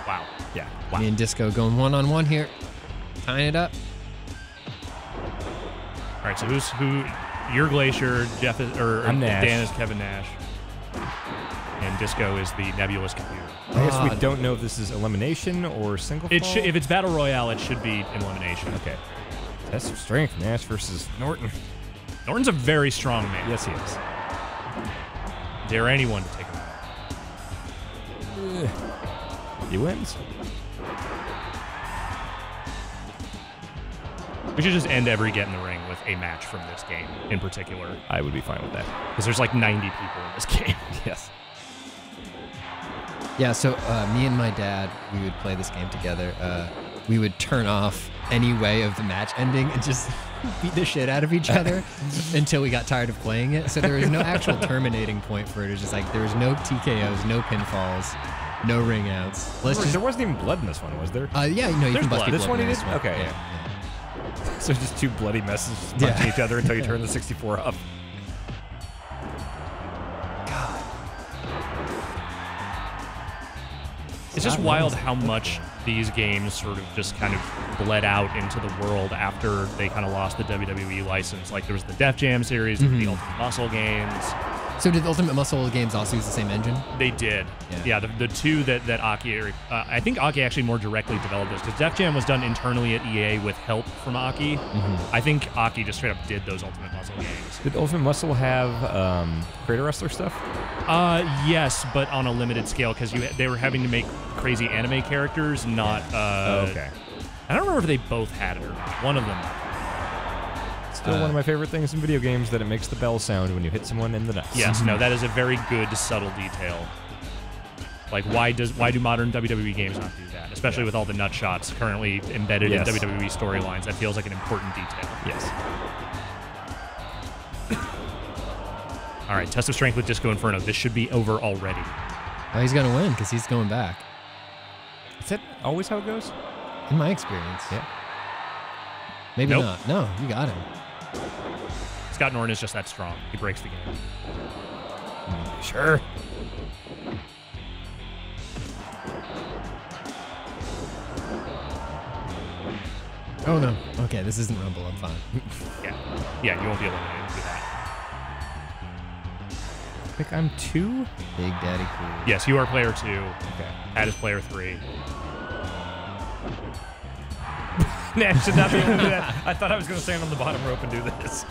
Wow. Yeah. Wow. Me and Disco going one-on-one here. Tying it up. All right, so who? You're Glacier, Jeff is, or I'm Nash. Dan is Kevin Nash, and Disco is the nebulous computer. I guess we don't know if this is elimination or single fall. If it's battle royale, it should be elimination. Okay. Test of strength, Nash versus Norton. Norton's a very strong man. Yes, he is. Dare anyone to take him out. He wins. We should just end every Get in the Ring with a match from this game in particular. I would be fine with that. Because there's like 90 people in this game. Yes. Yeah, so me and my dad, we would play this game together. We would turn off any way of the match ending and just beat the shit out of each other until we got tired of playing it. So there was no actual terminating point for it. It was just like there was no TKOs, no pinfalls, no ring outs. There wasn't even blood in this one, was there? Yeah, you There's can bust blood. people This up one in he this did? one. Okay. Yeah. So just two bloody messes just punching each other until you turn the 64 up. It's just wild how much these games sort of just kind of bled out into the world after they kind of lost the WWE license. Like there was the Def Jam series, the Ultimate Muscle games. So did Ultimate Muscle games also use the same engine? They did. Yeah, the two that Aki, I think Aki actually more directly developed those because Def Jam was done internally at EA with help from Aki. I think Aki just straight up did those Ultimate Muscle games. Did Ultimate Muscle have Creator Wrestler stuff? Yes, but on a limited scale because they were having to make crazy anime characters, not. Okay. I don't remember if they both had it or not. One of them. Still one of my favorite things in video games that it makes the bell sound when you hit someone in the nuts. Yes, no, that is a very good subtle detail. Like why do modern WWE games not do that? Especially with all the nut shots currently embedded in WWE storylines. That feels like an important detail. Yes. All right, test of strength with Disco Inferno. This should be over already. Oh, he's going to win because he's going back. Is that always how it goes? In my experience. Yeah. Maybe Nope. not. No, you got him. Scott Norton is just that strong. He breaks the game. Sure. Oh, no. Okay, this isn't Rumble. I'm fine. Yeah, you won't be eliminated through that. I think I'm 2. Big Daddy Cool. Yes, you are player 2. Okay. Pat is player 3. Nash should not be able to do that. I thought I was going to stand on the bottom rope and do this.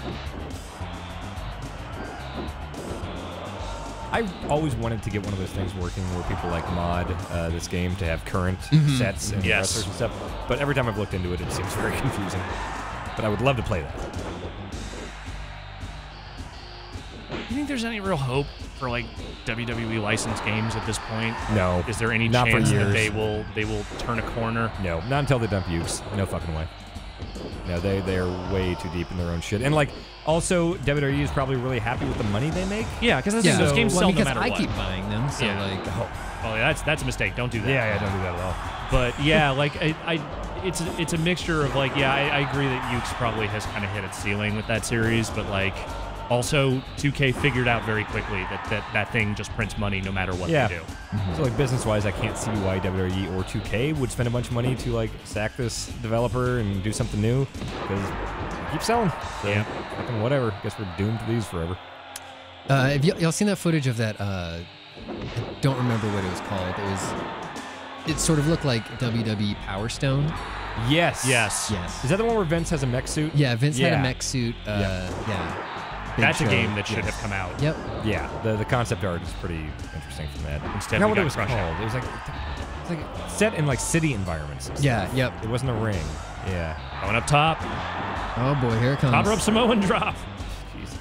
I always wanted to get one of those things working where people like mod this game to have current sets and wrestlers and stuff. But every time I've looked into it, it seems very confusing. But I would love to play that. You think there's any real hope for like WWE licensed games at this point? No. Is there any Not for chance that years. they will turn a corner? No, not until they dump Ukes. No fucking way. No, they are way too deep in their own shit. And like, also, WWE is probably really happy with the money they make. Yeah, because those games sell no because matter I what. keep buying them, so like... Oh, yeah, that's a mistake. Don't do that. Yeah, don't do that at all. But yeah, like it's a mixture of like I agree that Ukes probably has kind of hit its ceiling with that series, but like Also, 2K figured out very quickly that thing just prints money no matter what they do. So like business-wise, I can't see why WWE or 2K would spend a bunch of money to like sack this developer and do something new because keep selling. So, yeah. Fucking whatever. Guess we're doomed to these forever. Have y'all seen that footage of that? I don't remember what it was called. It sort of looked like WWE Power Stone. Yes. Yes. Is that the one where Vince has a mech suit? Yeah, Vince had a mech suit. Yeah. Big That's show. a game that should have come out. Yep. Yeah. The concept art is pretty interesting from that. Instead, I we what got it was crushed called. out. It was like set in like city environments. And stuff. Yeah. Yep. It wasn't a ring. Yeah. Going up top. Oh boy, here it comes. Top rope Samoan drop. Jeez.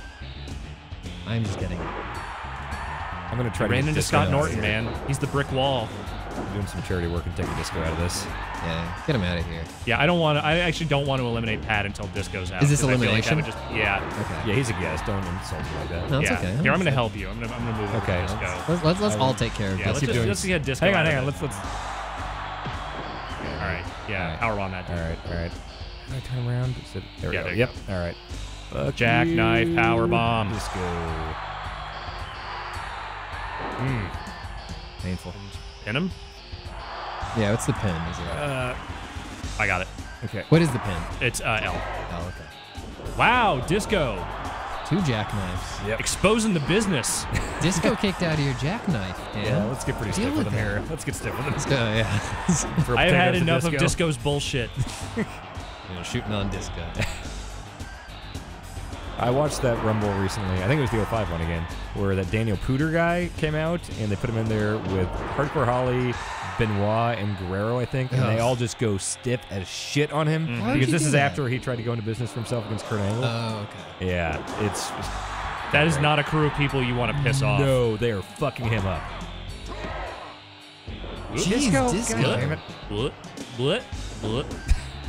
I'm just kidding. I'm gonna try to Ran get into Disco Scott out Norton, of here. man. He's the brick wall. I'm doing some charity work and taking Disco out of this. Yeah, get him out of here. Yeah, I actually don't want to eliminate Pat until Disco's out. Is this 'cause I feel like that elimination? would yeah. Okay. Yeah, he's a guest. Don't insult him like that. No, it's Yeah. okay. Here, I'm gonna help you. I'm gonna move over Okay. to Disco. Let's all take care of Yeah, this. let's get Disco. Hang out on. of it. Let's. All right. Yeah. All right. Powerbomb that dude. All right. Can I turn around? Is it, there we Yeah, go. there you Yep. All right. Fuck Jackknife you. powerbomb. Disco. Painful. Pin him. Yeah, what's the pin? Is it? I got it. Okay. What is the pin? It's L. Oh, okay. Wow, Disco 2 jackknives. Yep. exposing the business. Disco kicked out of your jackknife. Dan. Yeah, let's get pretty Deal stiff with with him it. here. Let's get stiff with him. Yeah. Throw I have had potatoes at enough of Disco. Disco's bullshit. Shooting on Disco. I watched that Rumble recently. I think it was the 05 one again, where that Daniel Pooter guy came out, and they put him in there with Hardcore Holly, Benoit, and Guerrero, I think, and they all just go stiff as shit on him. Why would Because you this do is that? after he tried to go into business for himself against Kurt Angle. Oh, okay. Yeah, it's... That is not a crew of people you want to piss off. No, they are fucking him up. Jeez, God Disco. damn it. Blut, blut, blut,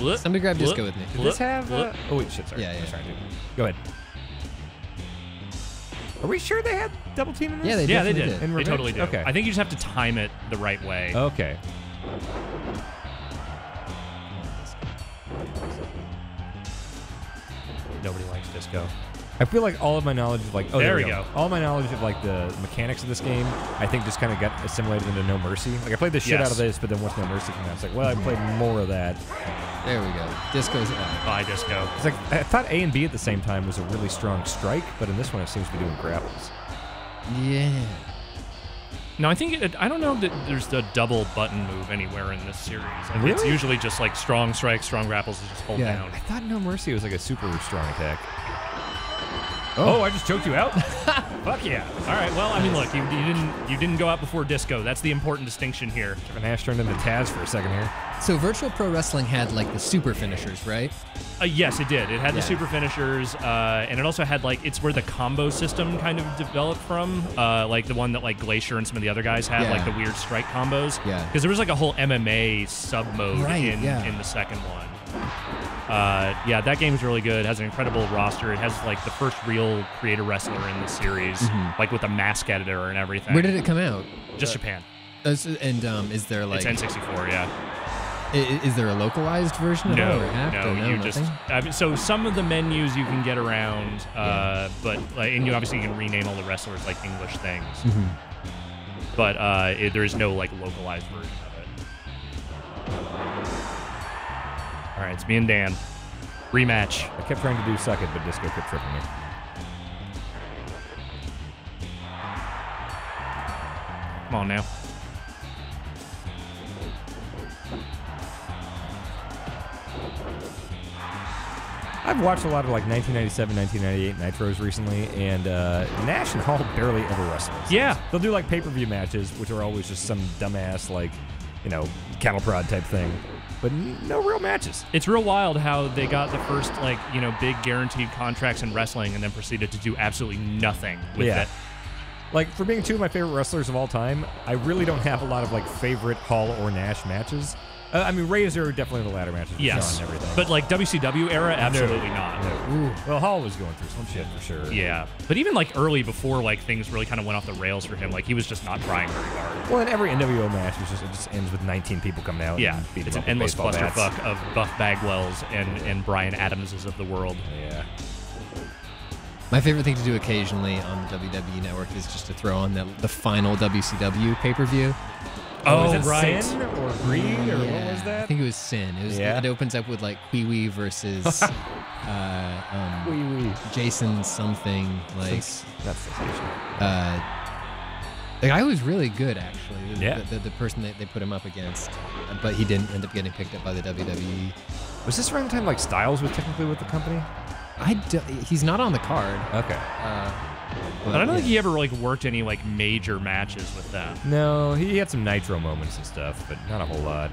blut. Somebody grab blut, Disco with me. Did this have... oh, wait, shit, sorry. Yeah, I was yeah. trying to... Go ahead. Are we sure they had double team in this? Yeah, they Yeah, they definitely did. did. They Revenge? totally did. Okay. I think you just have to time it the right way. Okay. Nobody likes Disco. I feel like all of my knowledge of like There we go. All my knowledge of like the mechanics of this game, I think just kind of got assimilated into No Mercy. Like I played the shit Yes. out of this, but then once No Mercy came out, it's like, well, I played more of that. There we go. Disco's out. Bye, Disco. It's like I thought A and B at the same time was a really strong strike, but in this one it seems to be doing grapples. Yeah. No, I think I don't know that there's a double button move anywhere in this series. Like, It's Really? usually just like strong strikes, strong grapples, and just hold Yeah. down. I thought No Mercy was like a super strong attack. Oh, I just choked you out. Fuck yeah! All right. Well, I mean, look, you didn't go out before Disco. That's the important distinction here. Kevin Nash turned into Taz for a second here. So Virtual Pro Wrestling had like the super finishers, right? Yes, it did. It had the Yeah. super finishers, and it also had like it's where the combo system kind of developed from, like the one that like Glacier and some of the other guys had, Yeah. like the weird strike combos. Yeah. Because there was like a whole MMA sub mode Right, in yeah. the second one. Yeah, that game's really good. It has an incredible roster. It has like the first real creator wrestler in the series, like with a mask editor and everything. Where did it come out? Just Japan. And is there like It's N64, yeah. is there a localized version of it or app or you nothing? just. I mean, so some of the menus you can get around, but like, and you obviously can rename all the wrestlers like English things. But there is no like localized version of it. All right, it's me and Dan. Rematch. I kept trying to do Suck It, but Disco kept tripping me. Come on now. I've watched a lot of like 1997, 1998 Nitros recently, and Nash and Hall barely ever wrestle. Yeah. They'll do like pay-per-view matches, which are always just some dumbass like, cattle prod type thing, but no real matches. It's real wild how they got the first like big guaranteed contracts in wrestling and then proceeded to do absolutely nothing with it. Like, for being two of my favorite wrestlers of all time, I really don't have a lot of like favorite Hall or Nash matches. I mean, Razor definitely the ladder matches with Yes, Shawn and everything. but like WCW era, absolutely not. No. Well, Hall was going through some shit for sure. Yeah, but even like early before like things really kind of went off the rails for him, like he was just not trying very hard. Well, in every NWO match, it just ends with 19 people coming out. Yeah, and beating it's them an up with endless baseball bats. clusterfuck of Buff Bagwells and Brian Adamses of the world. Yeah. My favorite thing to do occasionally on the WWE Network is just to throw on the final WCW pay-per-view. Was it right. Sin or Greed or what was that? I think it was Sin. It opens up with like Wee Wee versus Jason something like. That's the guy was really good actually. Yeah. The person that they put him up against, but he didn't end up getting picked up by the WWE. Was this around the time like Styles was technically with the company? He's not on the card. Okay. I don't think he ever like worked any like major matches with them. No, he had some Nitro moments and stuff, but not a whole lot.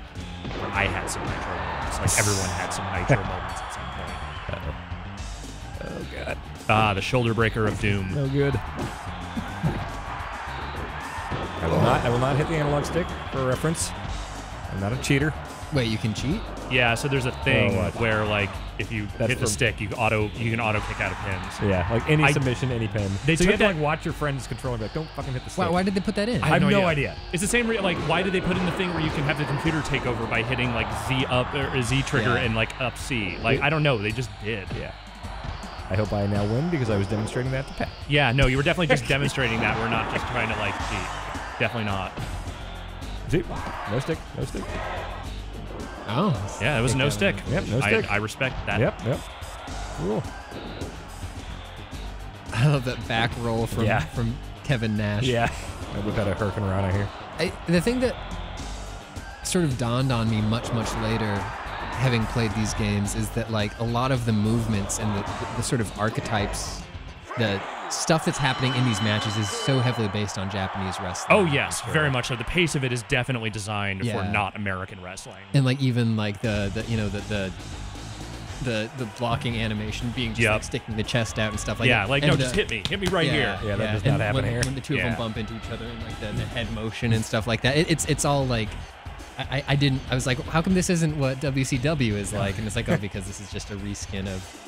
I had some Nitro moments. Like everyone had some Nitro moments at some point. Oh god. Ah, the shoulder breaker of doom. No good. I will not hit the analog stick for reference. I'm not a cheater. Wait, you can cheat? Yeah, so there's a thing what? where like if you hit the stick, you can auto kick out of pins. Yeah, like any submission, any pin. They so you have took to like watch your friend's controller and be like, don't fucking hit the stick. Why did they put that in? I have no idea. It's the same. Like, why did they put in the thing where you can have the computer take over by hitting like Z up or Z trigger and like up C? Like, I don't know. They just did. Yeah. I hope I now win because I was demonstrating that to Pat. Yeah, no, you were definitely just demonstrating that. We're not just trying to like cheat. Definitely not. See? No stick. No stick. Oh. Yeah, it was no stick. Yep, no stick. I respect that. Yep. Cool. I love that back roll from Kevin Nash. Yeah. We've had a hurricane around out here. The thing that sort of dawned on me much later, having played these games, is that like a lot of the movements and the sort of archetypes, the stuff that's happening in these matches is so heavily based on Japanese wrestling. Oh yes, very much so. The pace of it is definitely designed for not American wrestling. And like even like the blocking animation being just like sticking the chest out and stuff like that. Yeah, like no, just hit me right here. Yeah, that does not happen here. When the two of them bump into each other and like the head motion and stuff like that, it's all like. I was like, how come this isn't what WCW is like? And it's like, oh, because this is just a reskin of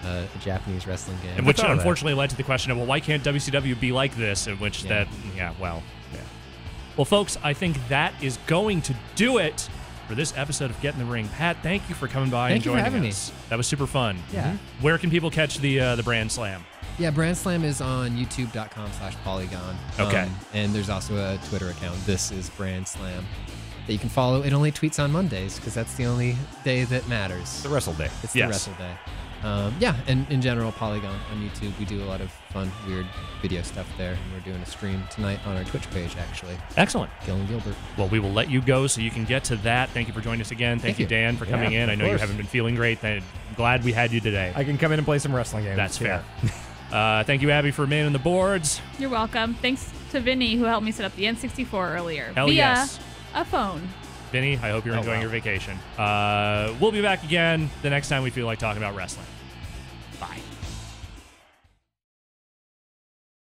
a Japanese wrestling game. And which unfortunately led to the question of, well, why can't WCW be like this? In which Well, folks, I think that is going to do it for this episode of Get in the Ring. Pat, thank you for coming by and joining us. Thank you for having me. That was super fun. Yeah. Where can people catch the Brand Slam? Yeah, Brand Slam is on youtube.com/Polygon. Okay. And there's also a Twitter account. This is Brand Slam. That you can follow. It only tweets on Mondays because that's the only day that matters. The wrestle day. It's the wrestle day. And in general, Polygon on YouTube, we do a lot of fun, weird video stuff there. And we're doing a stream tonight on our Twitch page, actually. Excellent. Gill and Gilbert. Well, we will let you go so you can get to that. Thank you for joining us again. Thank you, Dan, for coming in. I know you haven't been feeling great. Glad we had you today. I can come in and play some wrestling games. That's fair. Thank you, Abby, for manning the boards. You're welcome. Thanks to Vinny, who helped me set up the N64 earlier. Hell via yes. a phone. Vinny, I hope you're enjoying your vacation. We'll be back again the next time we feel like talking about wrestling. Bye.